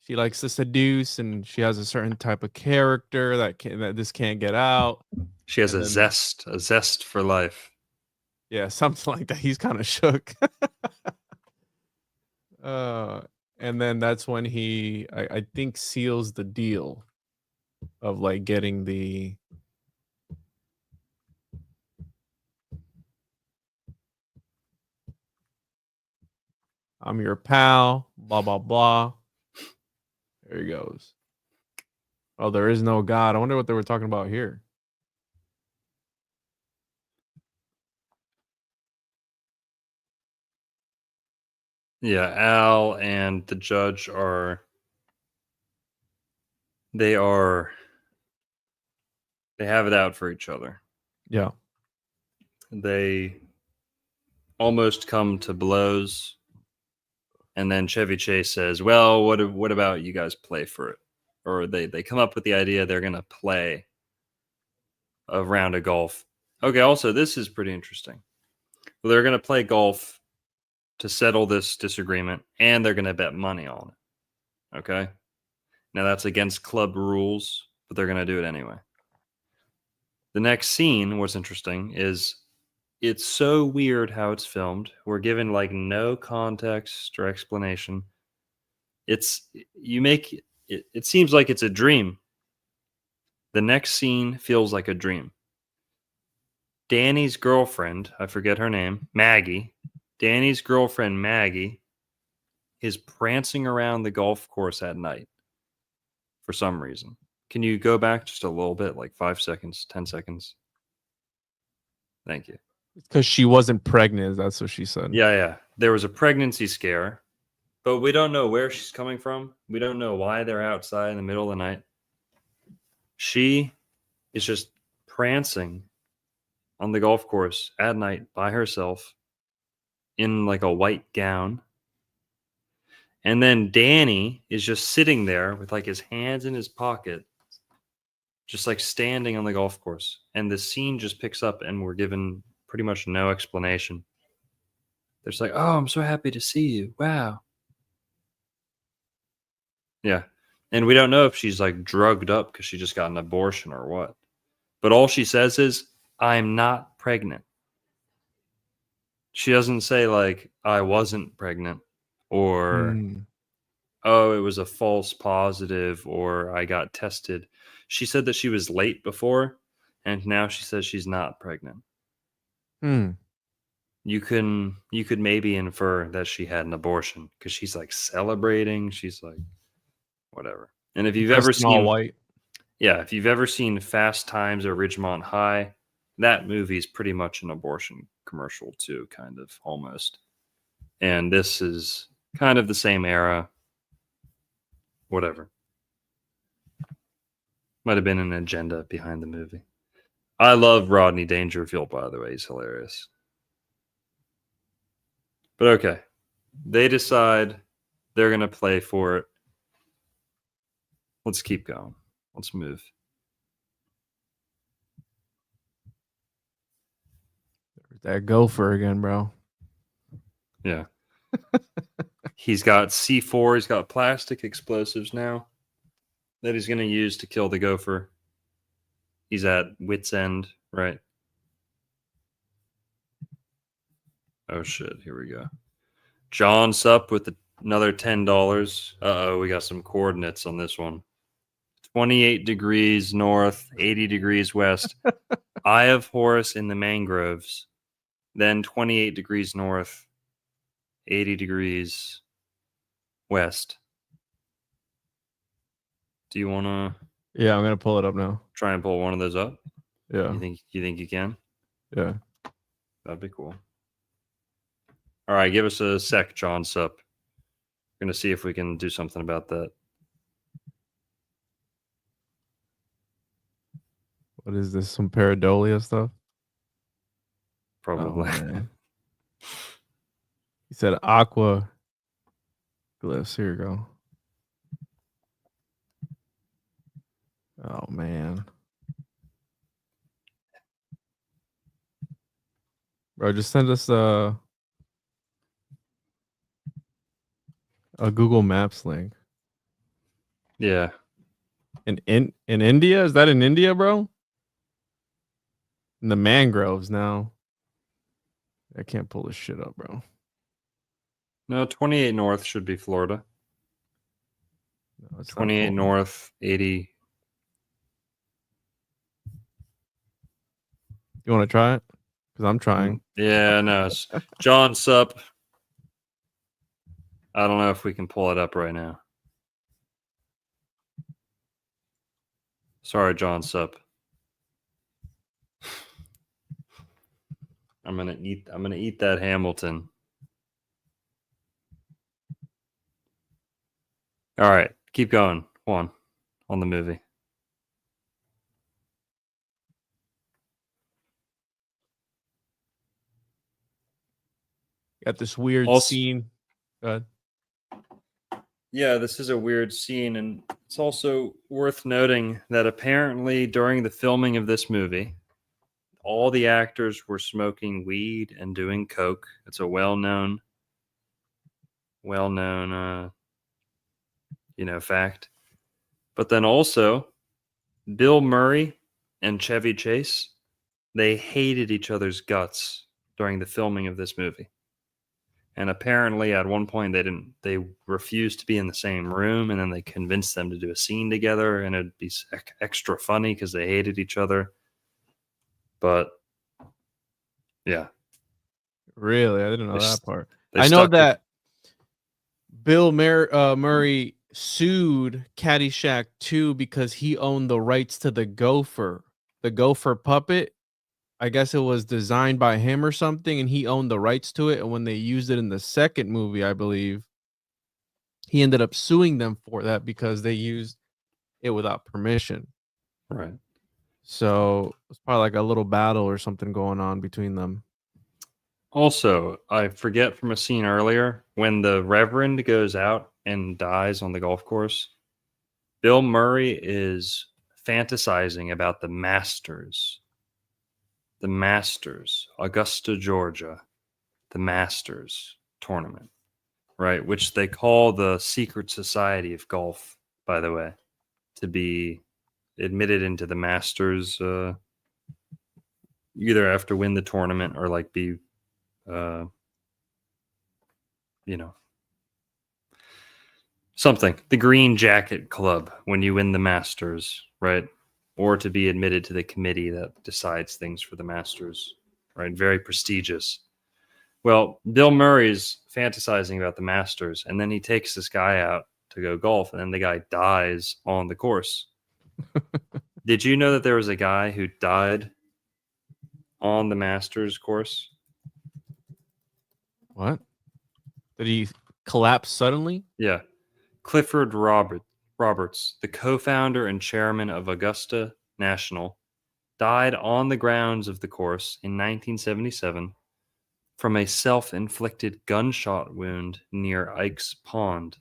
she likes to seduce, and she has a certain type of character that this can't get out. She has a zest for life. Yeah, something like that. He's kind of shook. And then that's when he, I think, seals the deal of like getting the I'm your pal, blah, blah, blah. There he goes. Oh, there is no God. I wonder what they were talking about here. Yeah, Al and the judge they have it out for each other. Yeah. They almost come to blows. And then Chevy Chase says, well, what about you guys play for it? Or they come up with the idea they're going to play a round of golf. Okay, also, this is pretty interesting. Well, they're going to play golf to settle this disagreement, and they're going to bet money on it. Okay? Now, that's against club rules, but they're going to do it anyway. The next scene, what's interesting, is it's so weird how it's filmed. We're given like no context or explanation. It seems like it's a dream. The next scene feels like a dream. Danny's girlfriend, I forget her name, Maggie. Danny's girlfriend, Maggie, is prancing around the golf course at night for some reason. Can you go back just a little bit, like 5 seconds, 10 seconds? Thank you. Because she wasn't pregnant, that's what she said. Yeah. There was a pregnancy scare, but we don't know where she's coming from. We don't know why they're outside in the middle of the night. She is just prancing on the golf course at night by herself in like a white gown. And then Danny is just sitting there with like his hands in his pocket, just like standing on the golf course. And the scene just picks up and we're given pretty much no explanation. They're just like, oh, I'm so happy to see you. Wow. Yeah. And we don't know if she's like drugged up because she just got an abortion or what. But all she says is, I'm not pregnant. She doesn't say like, I wasn't pregnant or, oh, it was a false positive or I got tested. She said that she was late before and now she says she's not pregnant. You could maybe infer that she had an abortion because she's like celebrating. She's like, whatever. And if you've ever Dressed in all seen, white. yeah, if you've ever seen Fast Times at Ridgemont High, that movie is pretty much an abortion commercial too, kind of almost. And this is kind of the same era. Whatever. Might have been an agenda behind the movie. I love Rodney Dangerfield, by the way. He's hilarious. But okay. They decide they're going to play for it. Let's keep going. Let's move. That gopher again, bro. Yeah. He's got C4. He's got plastic explosives now that he's going to use to kill the gopher. He's at wit's end, right? Oh, shit. Here we go. John Sup with another $10. Uh-oh, we got some coordinates on this one. 28 degrees north, 80 degrees west. Eye of Horus in the mangroves. Then 28 degrees north, 80 degrees west. Do you want to? Yeah, I'm gonna pull it up now. Try and pull one of those up. Yeah. You think you can? Yeah. That'd be cool. All right, give us a sec, John Sup. We're gonna see if we can do something about that. What is this? Some pareidolia stuff? Probably. Oh, he said aqua glyphs. Here you go. Oh man. Bro, just send us a Google Maps link. Yeah. In India? Is that in India, bro? In the mangroves now. I can't pull this shit up, bro. No, 28 north should be Florida. No, it's not 28 Florida. north, 80. You want to try it? Because I'm trying. Yeah, no. It's John Sup. I don't know if we can pull it up right now. Sorry, John Sup. I'm gonna eat that Hamilton. All right, keep going. Juan, on the movie. Got this weird scene. Go ahead. Yeah, this is a weird scene, and it's also worth noting that apparently during the filming of this movie, all the actors were smoking weed and doing coke. It's a well-known, fact. But then also, Bill Murray and Chevy Chase, they hated each other's guts during the filming of this movie. And apparently at one point they refused to be in the same room, and then they convinced them to do a scene together, and it'd be extra funny because they hated each other. But yeah. Really? I didn't know that part. I know that Bill Murray sued Caddyshack 2 because he owned the rights to the gopher puppet. I guess it was designed by him or something, and he owned the rights to it. And when they used it in the second movie, I believe, he ended up suing them for that because they used it without permission. Right. So it's probably like a little battle or something going on between them. Also, I forget from a scene earlier when the Reverend goes out and dies on the golf course. Bill Murray is fantasizing about the Masters, Augusta, Georgia, the Masters tournament, right? Which they call the secret society of golf, by the way, to be admitted into the Masters. You either have to win the tournament or like be, uh, you know, something. The Green Jacket Club when you win the Masters, right? Or to be admitted to the committee that decides things for the Masters, right? Very prestigious. Well, Bill Murray's fantasizing about the Masters, and then he takes this guy out to go golf, and then the guy dies on the course. Did you know that there was a guy who died on the Masters course? What? Did he collapse suddenly? Yeah. Clifford Roberts, the co-founder and chairman of Augusta National, died on the grounds of the course in 1977 from a self-inflicted gunshot wound near Ike's Pond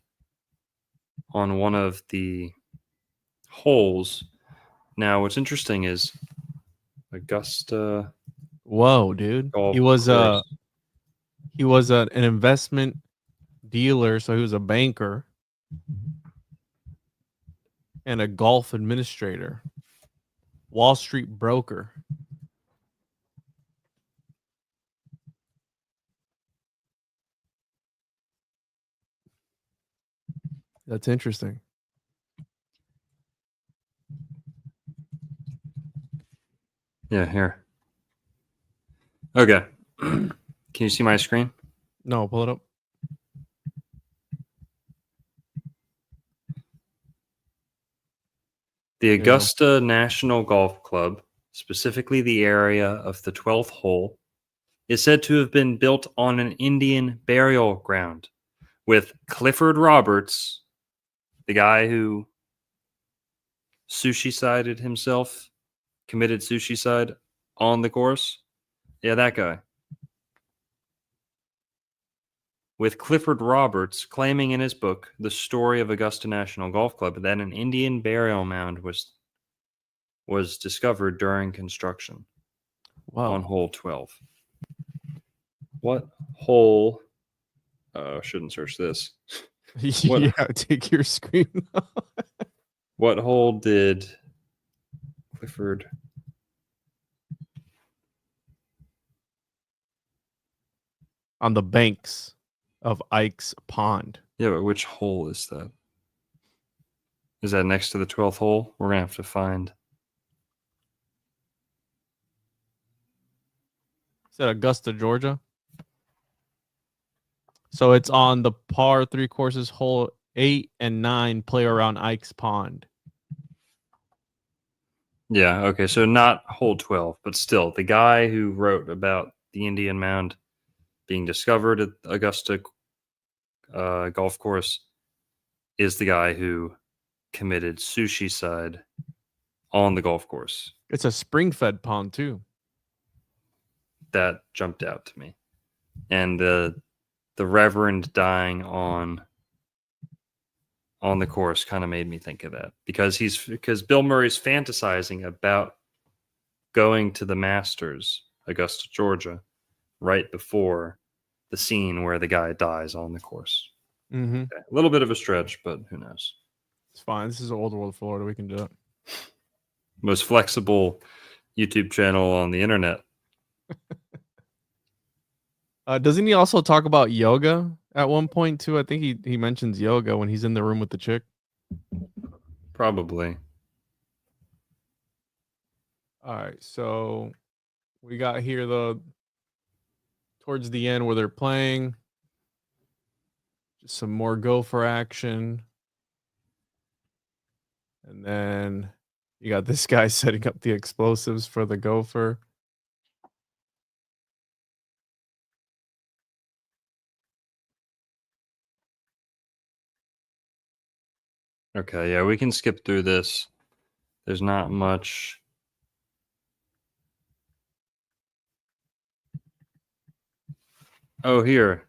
on one of the holes. Now, what's interesting is Augusta Whoa, dude. Golf He was Course. an investment dealer, so he was a banker and a golf administrator, Wall Street broker. That's interesting. Yeah, here. Okay. Can you see my screen? No, pull it up. The Yeah. Augusta National Golf Club, specifically the area of the 12th hole, is said to have been built on an Indian burial ground, with Clifford Roberts, the guy who sushi-sided himself, committed suicide on the course. Yeah, that guy. With Clifford Roberts claiming in his book, The Story of Augusta National Golf Club, that an Indian burial mound was discovered during construction on Wow. hole 12. What hole? Oh, shouldn't search this. What- Yeah, take your screen off. What hole did Clifford? On the banks of Ike's Pond. Yeah, but which hole is that? Is that next to the 12th hole? We're gonna have to find. Is that Augusta, Georgia? So it's on the par 3 courses, hole 8 and 9, play around Ike's Pond. Yeah, okay, so not hole 12, but still, the guy who wrote about the Indian mound being discovered at Augusta golf course is the guy who committed suicide on the golf course. It's a spring-fed pond too. That jumped out to me. And the Reverend dying on the course kind of made me think of that because Bill Murray's fantasizing about going to the Masters, Augusta, Georgia, right before the scene where the guy dies on the course. Mm-hmm. Okay. A little bit of a stretch, but who knows? It's fine. This is Old World Florida. We can do it. Most flexible YouTube channel on the internet. Doesn't he also talk about yoga at one point too? I think he mentions yoga when he's in the room with the chick. Probably. All right, so we got here towards the end where they're playing. Just some more gopher action. And then you got this guy setting up the explosives for the gopher. Okay, yeah, we can skip through this. There's not much. Oh, here.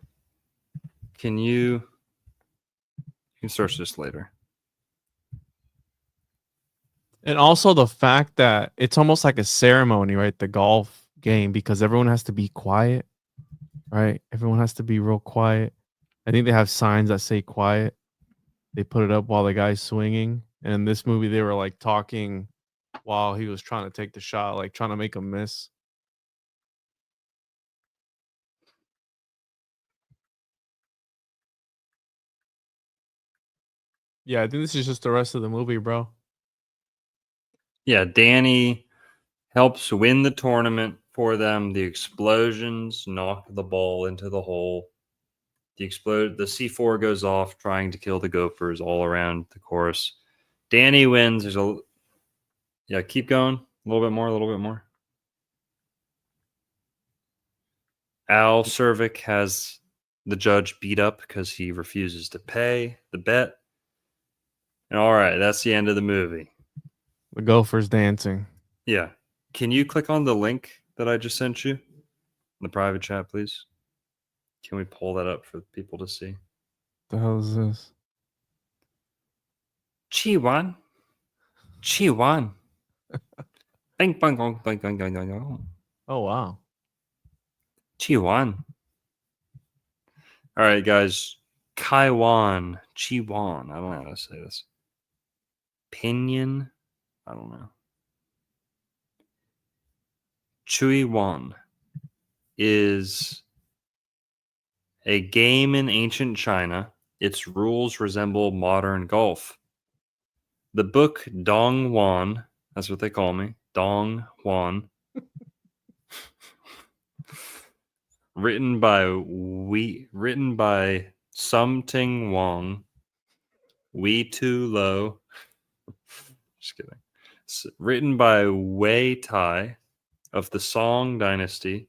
You can search this later. And also the fact that it's almost like a ceremony, right? The golf game, because everyone has to be quiet, right? Everyone has to be real quiet. I think they have signs that say quiet. They put it up while the guy's swinging. And in this movie, they were like talking while he was trying to take the shot, like trying to make a miss. Yeah, I think this is just the rest of the movie, bro. Yeah, Danny helps win the tournament for them. The explosions knock the ball into the hole. The C4 goes off, trying to kill the Gophers all around the course. Danny wins. Keep going. A little bit more. Al Cervic has the judge beat up because he refuses to pay the bet. And all right, that's the end of the movie. The Gophers dancing. Yeah. Can you click on the link that I just sent you in the private chat, please? Can we pull that up for people to see? The hell is this? Chi Wan. Bang, bang, bang, bang, bang, bang, bang. Oh, wow. Chi Wan. All right, guys. Chi Wan. I don't know how to say this. Pinyin. I don't know. Chui Wan is a game in ancient China. Its rules resemble modern golf. The book Dong Wan, that's what they call me, Dong Wan, written by Sum Ting Wong, Wei Tu Lo, just kidding. Written by Wei Tai of the Song Dynasty,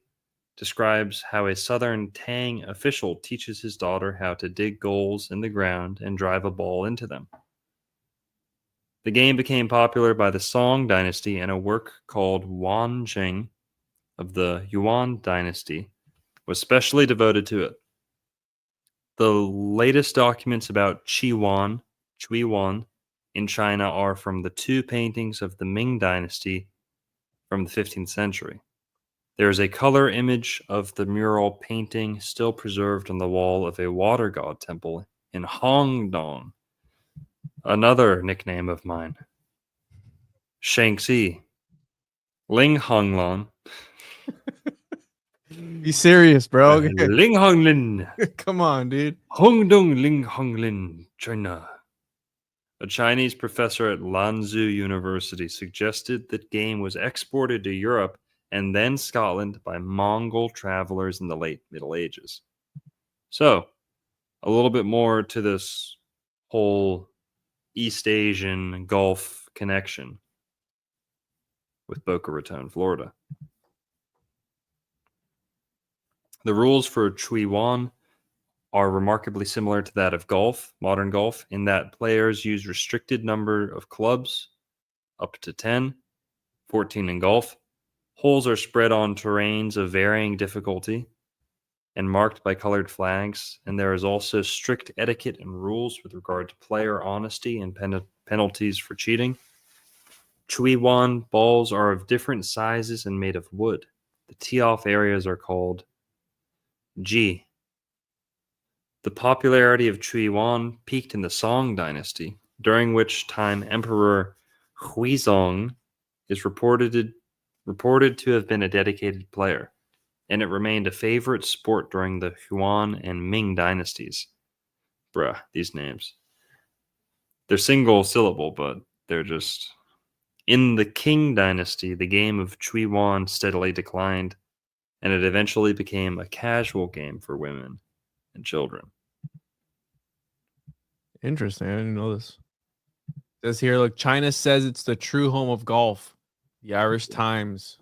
describes how a southern Tang official teaches his daughter how to dig holes in the ground and drive a ball into them. The game became popular by the Song Dynasty, and a work called Wan Jing of the Yuan Dynasty was specially devoted to it. The latest documents about Chui Wan in China are from the two paintings of the Ming Dynasty from the 15th century. There is a color image of the mural painting still preserved on the wall of a water god temple in Hongdong. Another nickname of mine. Shaanxi. Ling Honglin. Be serious, bro. Ling Honglin. Come on, dude. Hongdong Ling Honglin, China. A Chinese professor at Lanzhou University suggested that game was exported to Europe and then Scotland by Mongol travelers in the late Middle Ages. So, a little bit more to this whole East Asian Gulf connection with Boca Raton, Florida. The rules for Chui Wan are remarkably similar to that of golf, modern golf, in that players use restricted number of clubs, up to 10, 14 in golf. Holes are spread on terrains of varying difficulty and marked by colored flags, and there is also strict etiquette and rules with regard to player honesty and penalties for cheating. Chui Wan balls are of different sizes and made of wood. The tee-off areas are called ji. The popularity of Chui Wan peaked in the Song Dynasty, during which time Emperor Huizong is reported to have been a dedicated player, and it remained a favorite sport during the Yuan and Ming dynasties. Bruh, these names. They're single syllable, but they're just... In the Qing dynasty, the game of Chui Wan steadily declined, and it eventually became a casual game for women and children. Interesting. I didn't know this. It says here, look, China says it's the true home of golf. The Irish Times.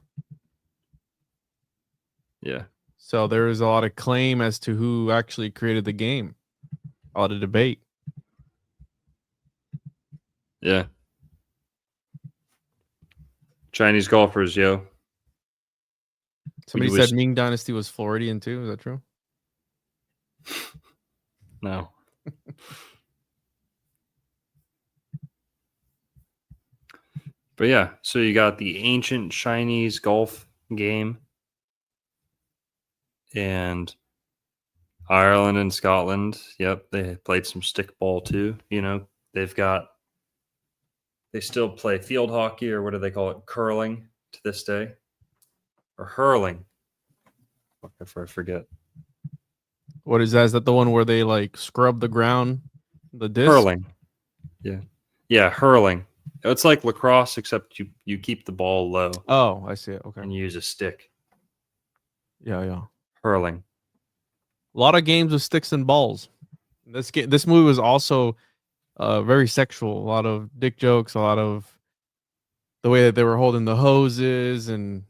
Yeah. So there is a lot of claim as to who actually created the game. A lot of debate. Yeah. Chinese golfers, yo. Somebody We said wish- Ming Dynasty was Floridian too. Is that true? No. But yeah, so you got the ancient Chinese golf game, and Ireland and Scotland. Yep, they played some stickball too. You know, they still play field hockey, or what do they call it? Curling to this day, or hurling. If I forget. What is that? Is that the one where they like scrub the ground, the disc? Hurling. Yeah, hurling. It's like lacrosse, except you keep the ball low Oh, I see it. Okay. and you use a stick. Yeah. Hurling. A lot of games with sticks and balls. This movie was also very sexual. A lot of dick jokes. A lot of the way that they were holding the hoses and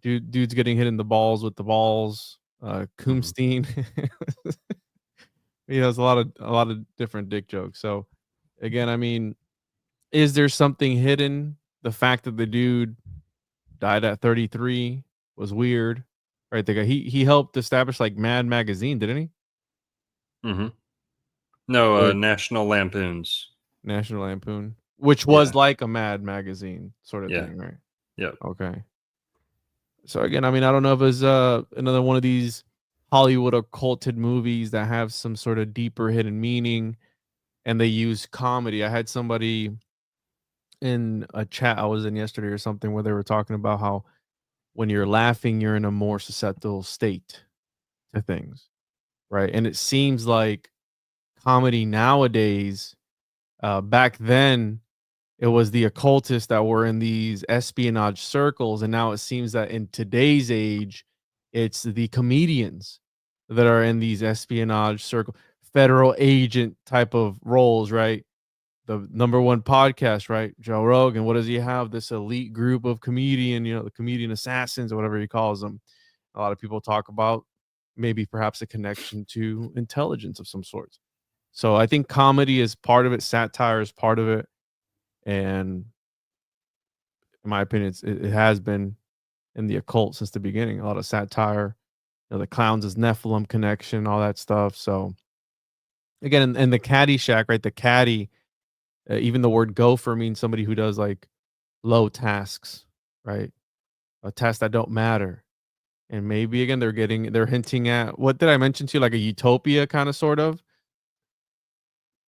dudes getting hit in the balls with the balls. Kumstein. There's a lot of different dick jokes. So again, I mean, is there something hidden? The fact that the dude died at 33 was weird, right? The guy he helped establish like Mad Magazine, didn't he? Mm-hmm. No, Or National Lampoons. National Lampoon, which was Yeah. like a Mad Magazine sort of Yeah. thing, right? Yep. Okay. So again, I mean, I don't know if it's another one of these Hollywood occulted movies that have some sort of deeper hidden meaning, and they use comedy. I had somebody in a chat I was in yesterday or something where they were talking about how when you're laughing, you're in a more susceptible state to things, right? And it seems like comedy nowadays, back then, it was the occultists that were in these espionage circles, and now it seems that in today's age, it's the comedians that are in these espionage circle, federal agent type of roles, right? The number one podcast, right? Joe Rogan. What does he have? This elite group of comedian, the comedian assassins or whatever he calls them. A lot of people talk about maybe perhaps a connection to intelligence of some sorts. So I think comedy is part of it. Satire is part of it. And in my opinion, it has been in the occult since the beginning. A lot of satire, the clowns is Nephilim connection, all that stuff. So again, in the Caddyshack, right? The caddy, even the word gopher means somebody who does like low tasks, right? A task that don't matter. And maybe again, they're hinting at, what did I mention to you? Like a utopia kind of sort of.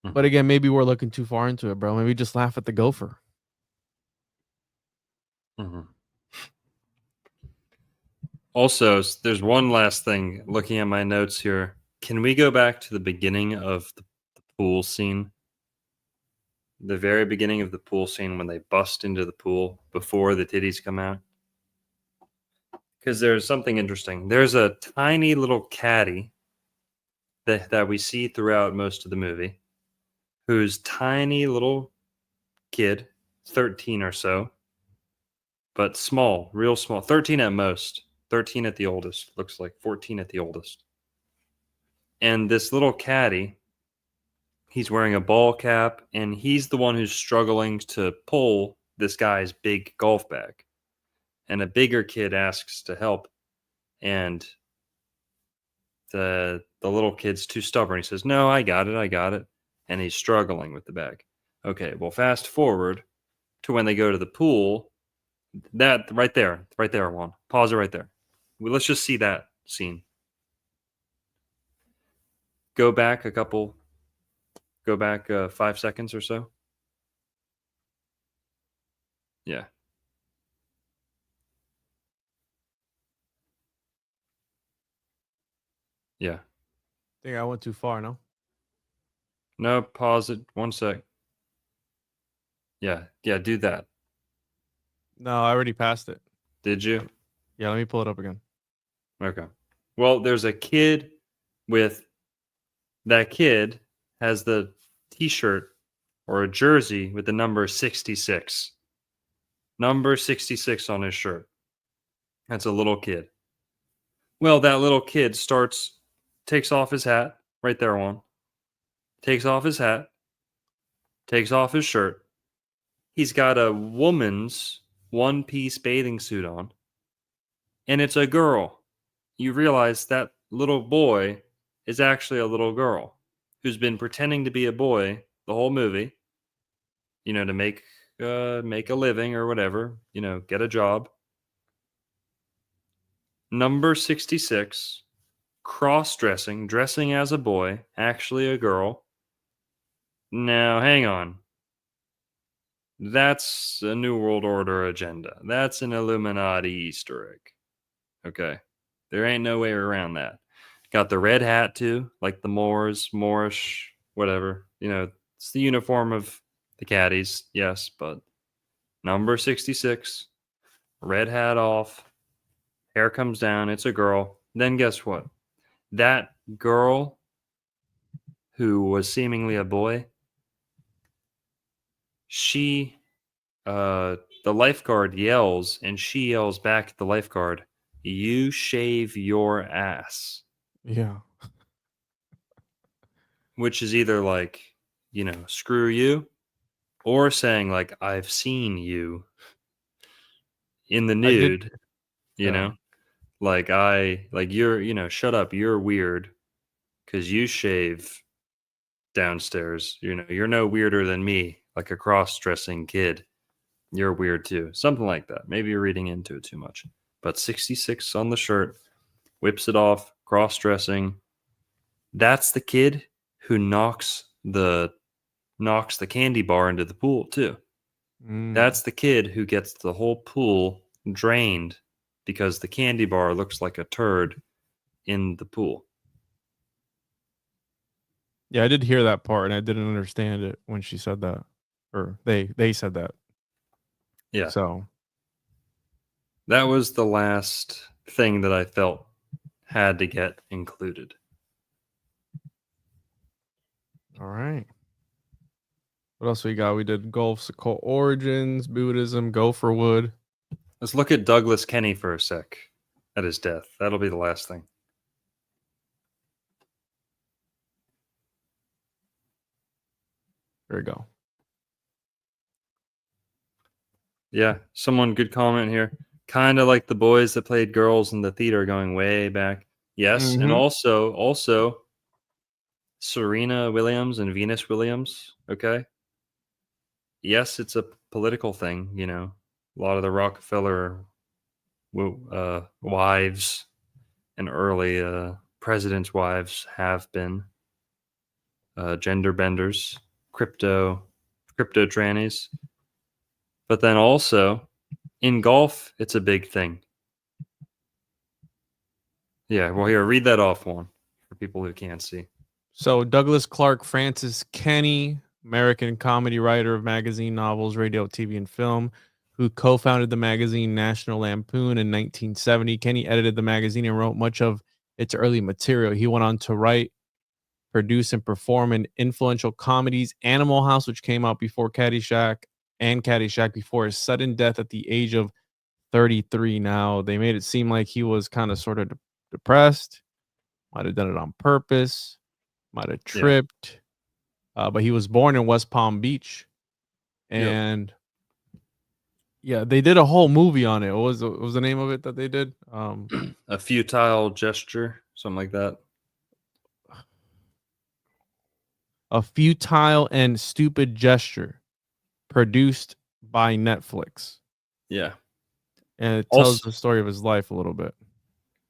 But again, maybe we're looking too far into it, bro. Maybe just laugh at the gopher. Mm-hmm. Also, there's one last thing. Looking at my notes here, can we go back to the beginning of the pool scene? The very beginning of the pool scene when they bust into the pool before the titties come out. Because there's something interesting. There's a tiny little caddy that we see throughout most of the movie, whose tiny little kid, 13 or so, but small, real small, 13 at most, 13 at the oldest, looks like 14 at the oldest. And this little caddy, he's wearing a ball cap, and he's the one who's struggling to pull this guy's big golf bag. And a bigger kid asks to help, and the little kid's too stubborn. He says, "No, I got it," and he's struggling with the bag. Okay, well, fast forward to when they go to the pool. That right there, Juan. Pause it right there. Let's just see that scene. Go back 5 seconds or so. Yeah. Yeah. I think I went too far, no? No, pause it 1 sec. Yeah, do that. No, I already passed it. Did you? Yeah, let me pull it up again. Okay. Well, there's a kid that kid has the t-shirt or a jersey with the number 66. Number 66 on his shirt. That's a little kid. Well, that little kid takes off his hat, right there, Juan. Takes off his hat, takes off his shirt. He's got a woman's one-piece bathing suit on, and it's a girl. You realize that little boy is actually a little girl who's been pretending to be a boy the whole movie, to make a living or whatever, get a job. Number 66, cross-dressing, dressing as a boy, actually a girl. Now, hang on. That's a New World Order agenda. That's an Illuminati Easter egg. Okay. There ain't no way around that. Got the red hat too, like the Moorish, whatever. It's the uniform of the caddies, yes, but number 66, red hat off, hair comes down, it's a girl. Then guess what? That girl who was seemingly a boy, the lifeguard yells, and she yells back at the lifeguard, "You shave your ass." Yeah. Which is either like, screw you, or saying like, I've seen you in the I did. nude, like you're, shut up, you're weird because you shave downstairs. You're no weirder than me, like a cross-dressing kid. You're weird too. Something like that. Maybe you're reading into it too much. But 66 on the shirt, whips it off, cross-dressing. That's the kid who knocks the candy bar into the pool too. That's the kid who gets the whole pool drained because the candy bar looks like a turd in the pool. Yeah, I did hear that part, and I didn't understand it when she said that, or they said that. Yeah. So that was the last thing that I felt had to get included. all right. What else we got? We did Gulf's occult origins, Buddhism, Gopherwood. Let's look at Douglas Kenny for a sec at his death. That'll be the last thing. There we go. Yeah, someone good comment here. Kind of like the boys that played girls in the theater going way back. Yes, and also Serena Williams and Venus Williams, okay? Yes, it's a political thing, A lot of the Rockefeller wives and early presidents' wives have been gender benders, crypto trannies. But then also in golf, it's a big thing. Yeah, well, here, read that off one for people who can't see. So Douglas Clark Francis Kenny, American comedy writer of magazine, novels, radio, TV, and film, who co-founded the magazine National Lampoon in 1970. Kenny edited the magazine and wrote much of its early material. He went on to write, produce, and perform in influential comedies Animal House, which came out before Caddyshack, and Caddyshack before his sudden death at the age of 33. Now, they made it seem like he was kind of sort of depressed, might have done it on purpose, might have tripped, but he was born in West Palm Beach, and they did a whole movie on it. What was the name of it that they did? A Futile Gesture, something like that. A Futile and Stupid Gesture, produced by Netflix. Yeah. And it tells the story of his life a little bit.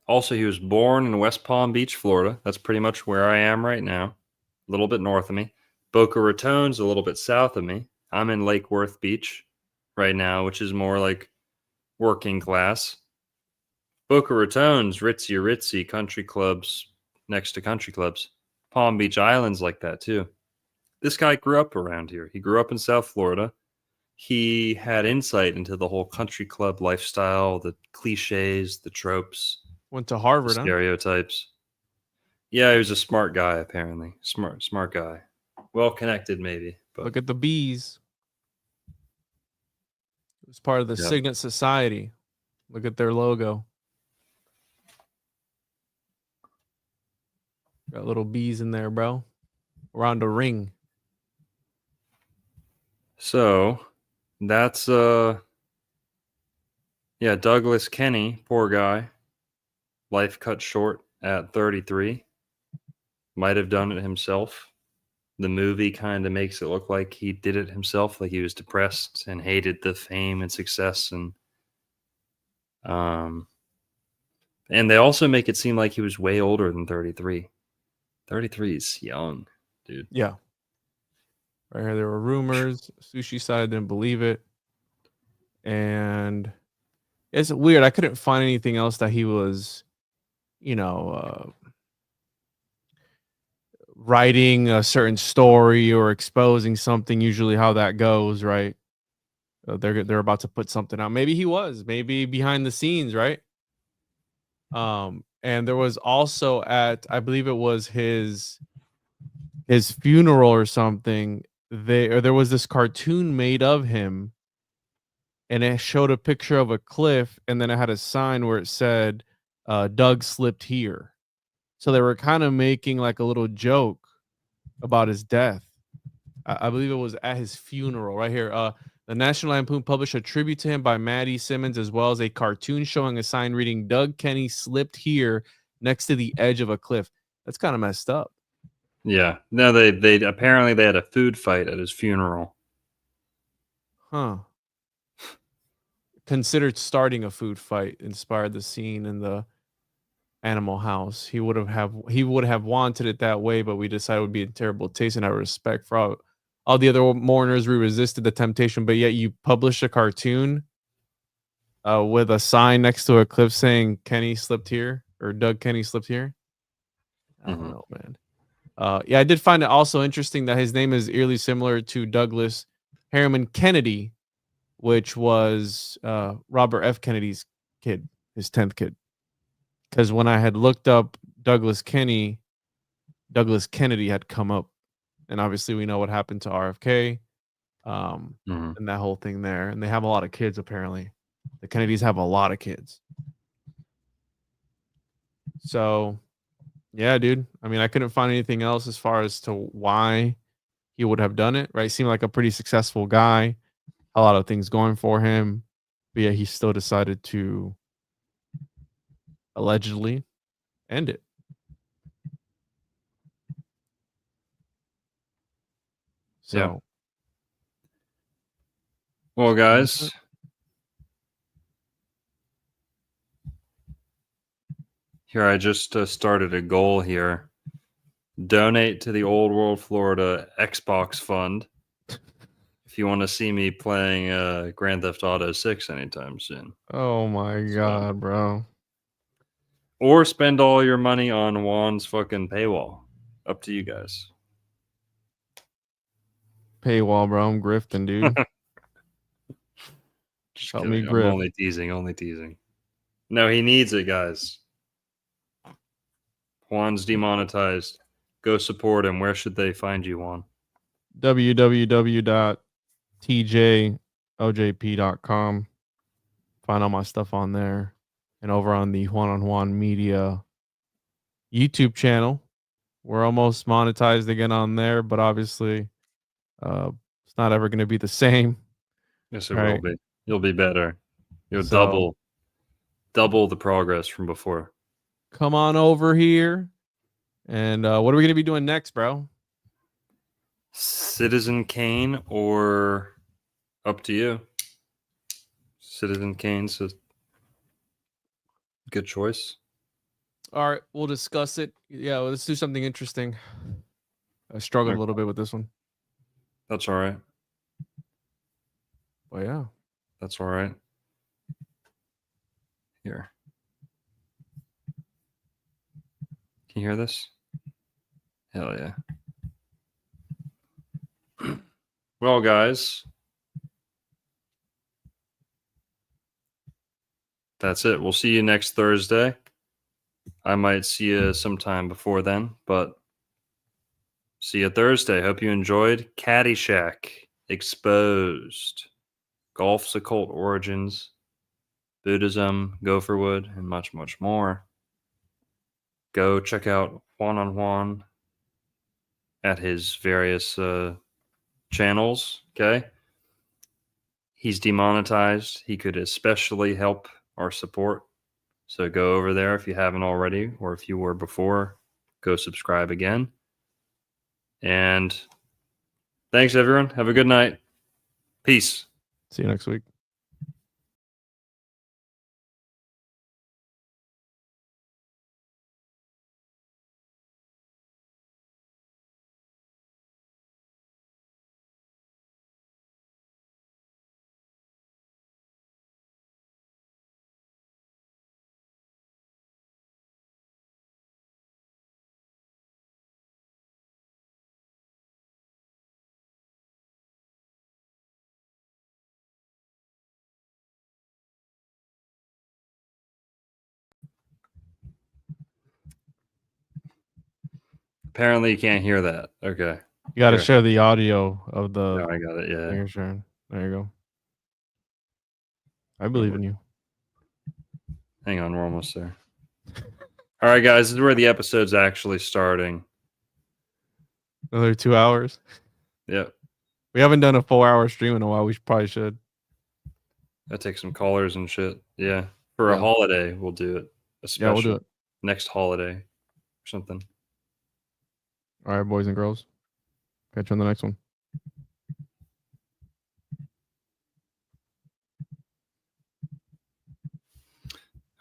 Also, he was born in West Palm Beach, Florida. That's pretty much where I am right now. A little bit north of me. Boca Raton's a little bit south of me. I'm in Lake Worth Beach right now, which is more like working class. Boca Raton's ritzy country clubs next to country clubs. Palm Beach Island's like that too. This guy grew up around here. He grew up in South Florida. He had insight into the whole country club lifestyle, the cliches, the tropes. Went to Harvard, stereotypes. Yeah, he was a smart guy, apparently. Smart guy. Well connected, maybe. But look at the bees. It was part of the Signet Society. Look at their logo. Got little bees in there, bro. Around a ring. So that's Yeah, Douglas Kenny, poor guy. Life cut short at 33. Might have done it himself. The movie kind of makes it look like he did it himself, like he was depressed and hated the fame and success, and they also make it seem like he was way older than 33. 33 is young, dude. Yeah. Right here, there were rumors. Sushi side didn't believe it. And it's weird. I couldn't find anything else that he was, writing a certain story or exposing something. Usually, how that goes, right? They're about to put something out. Maybe he was. Maybe behind the scenes, right? And there was also I believe it was his funeral or something. There was this cartoon made of him, and it showed a picture of a cliff, and then it had a sign where it said, Doug slipped here. So they were kind of making like a little joke about his death. I believe it was at his funeral right here. The National Lampoon published a tribute to him by Maddie Simmons, as well as a cartoon showing a sign reading, Doug Kenny slipped here next to the edge of a cliff. That's kind of messed up. Yeah. No, they apparently they had a food fight at his funeral. Huh. Considered starting a food fight inspired the scene in the Animal House. He would have wanted it that way, but we decided it would be in terrible taste, and out of respect for all the other mourners, we resisted the temptation. But yet you publish a cartoon with a sign next to a cliff saying Kenny slipped here, or Doug Kenny slipped here. I don't know, man. Yeah, I did find it also interesting that his name is eerily similar to Douglas Harriman Kennedy, which was Robert F. Kennedy's kid, his 10th kid. Because when I had looked up Douglas Kennedy had come up. And obviously we know what happened to RFK and that whole thing there. And they have a lot of kids, apparently. The Kennedys have a lot of kids. So, yeah, dude. I mean, I couldn't find anything else as far as to why he would have done it, right? Seemed like a pretty successful guy. A lot of things going for him. But yeah, he still decided to allegedly end it. So, yeah. Well, guys, here I just started a goal here. Donate to the Old World Florida Xbox Fund if you want to see me playing Grand Theft Auto 6 anytime soon. Oh my god, bro. Or spend all your money on Juan's fucking paywall. Up to you guys. Paywall, bro. I'm grifting, dude. Just Help kidding. me grift. I'm only teasing. No, he needs it, guys. Juan's demonetized. Go support him. Where should they find you, Juan? www.tjojp.com. Find all my stuff on there. And over on the Juan on Juan Media YouTube channel. We're almost monetized again on there, but obviously it's not ever going to be the same. Yes, it will be. You'll be better. You'll double the progress from before. Come on over here. And what are we going to be doing next, bro? Citizen Kane or up to you. Citizen Kane's a good choice. All right, we'll discuss it. Yeah, well, let's do something interesting. I struggled a little bit with this one. That's all right. Well, yeah. That's all right. Here. Can you hear this? Hell yeah. Well, guys, that's it. We'll see you next Thursday. I might see you sometime before then, but see you Thursday. Hope you enjoyed Caddyshack Exposed, Golf's Occult Origins, Buddhism, Gopherwood, and much, much more. Go check out Juan on Juan at his various channels, okay? He's demonetized. He could especially help our support. So go over there if you haven't already, or if you were before, go subscribe again. And thanks, everyone. Have a good night. Peace. See you next week. Apparently you can't hear that. Okay. You got to Here. share the audio of the. No, I got it. Yeah. You're sharing. There you go. I believe in you. Hang on, we're almost there. All right, guys, this is where the episode's actually starting. Another 2 hours. Yep. We haven't done a 4-hour stream in a while. We probably should. That takes some callers and shit. Yeah. For a holiday, we'll do it. Yeah, we'll do it. Next holiday or something. All right, boys and girls. Catch you on the next one.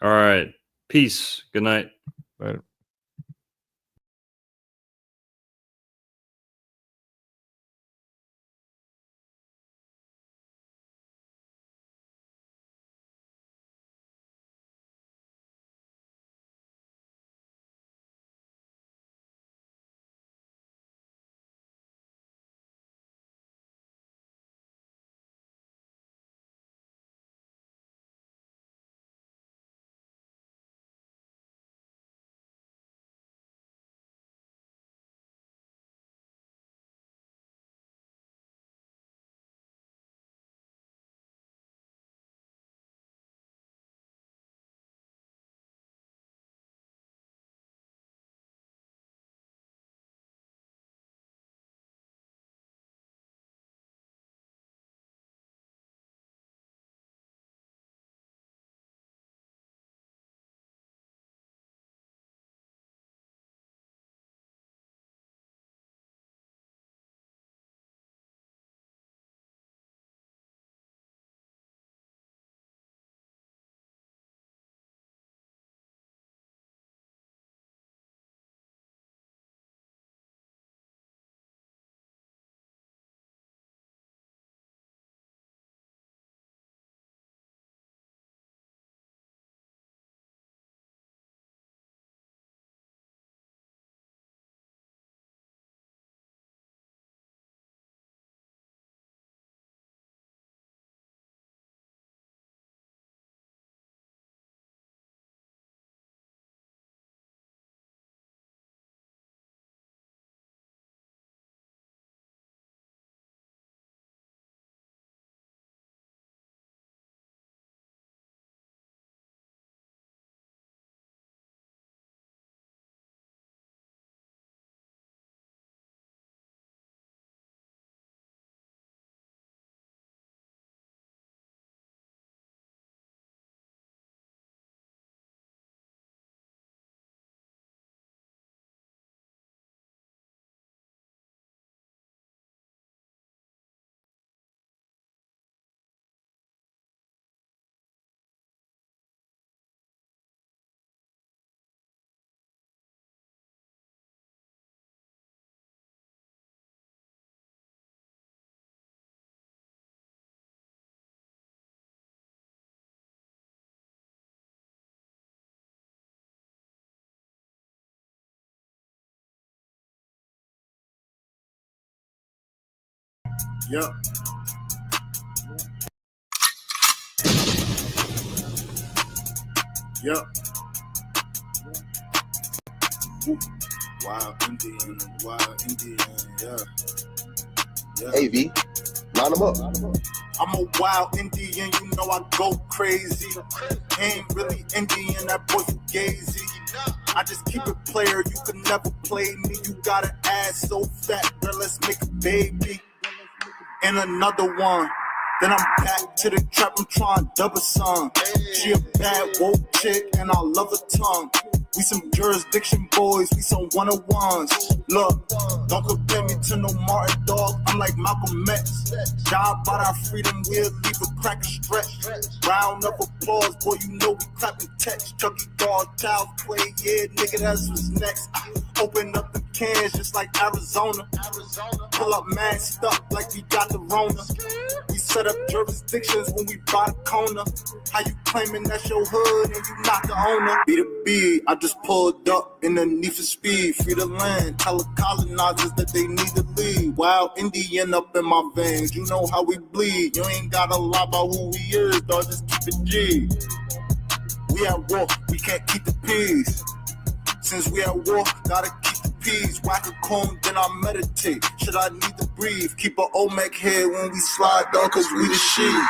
All right. Peace. Good night. Later. Yep. Yep. Wild Indian, yeah. Hey, V, line them up. I'm a wild Indian, you know I go crazy. Ain't really Indian, that boy fugazi. I just keep it player, you can never play me. You got an ass so fat, girl, let's make a baby. And another one. Then I'm back to the trap, I'm trying to double some. She a bad woke chick and I love her tongue. We some jurisdiction boys, we some one-on-ones. Look, don't compare me to no Martin dog, I'm like Malcolm X. Job about our freedom, we'll leave a crack and stretch. Round of applause, boy, you know we clapping text. Chucky Dog, Child Play, yeah, nigga, that's what's next. Open up the cans just like Arizona. Pull up masked up like we got the Rona. We set up jurisdictions when we buy the corner. How you claiming that's your hood and you not the owner? Be the B, I just pulled up in the need for speed. Free the land, tell the colonizers that they need to leave. Wild Indian up in my veins, you know how we bleed. You ain't gotta lie about who we is, dog, just keep it G. We at war, we can't keep the peace. Since we at war, gotta keep the peace. Whack a comb, then I meditate. Should I need to breathe? Keep a Olmec head when we slide, dog, cause we the sheep.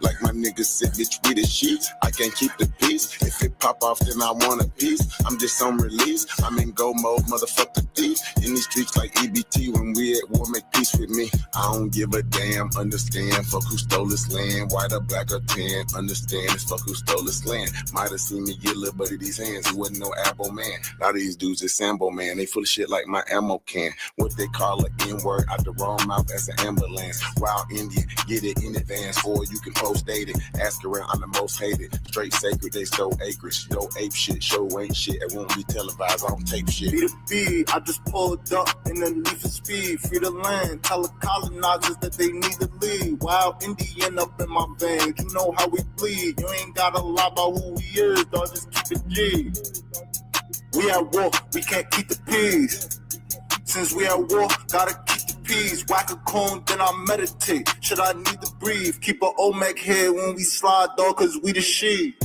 Like my niggas said, bitch, we the sheets. I can't keep the peace. If it pop off, then I want a piece. I'm just on release. I'm in go mode, motherfucker thief. In these streets like EBT, when we at war, make peace with me. I don't give a damn, understand. Fuck who stole this land, white or black or tan. Understand, it's fuck who stole this land. Might have seen me get a little buddy these hands. He wasn't no Abbo man. A lot of these dudes is Sambo man. They full of shit like my ammo can. What they call an N-word out the wrong mouth as an ambulance. Wild Indian, get it in advance, or you can post dated. Ask around, I'm the most hated. Straight sacred, they stole acreage. Yo, ape shit, show ain't shit. It won't be televised, I don't tape shit. Be the B, I just pulled up in the need for speed. Free the land, tell the colonizers that they need to leave. Wild Indian up in my veins, you know how we bleed. You ain't gotta lie about who we is, dog, just keep it G. We at war, we can't keep the peace. Since we at war, gotta keep the peace. Whack a cone, then I meditate. Should I need to breathe? Keep a Olmec head when we slide, dog, cause we the sheep.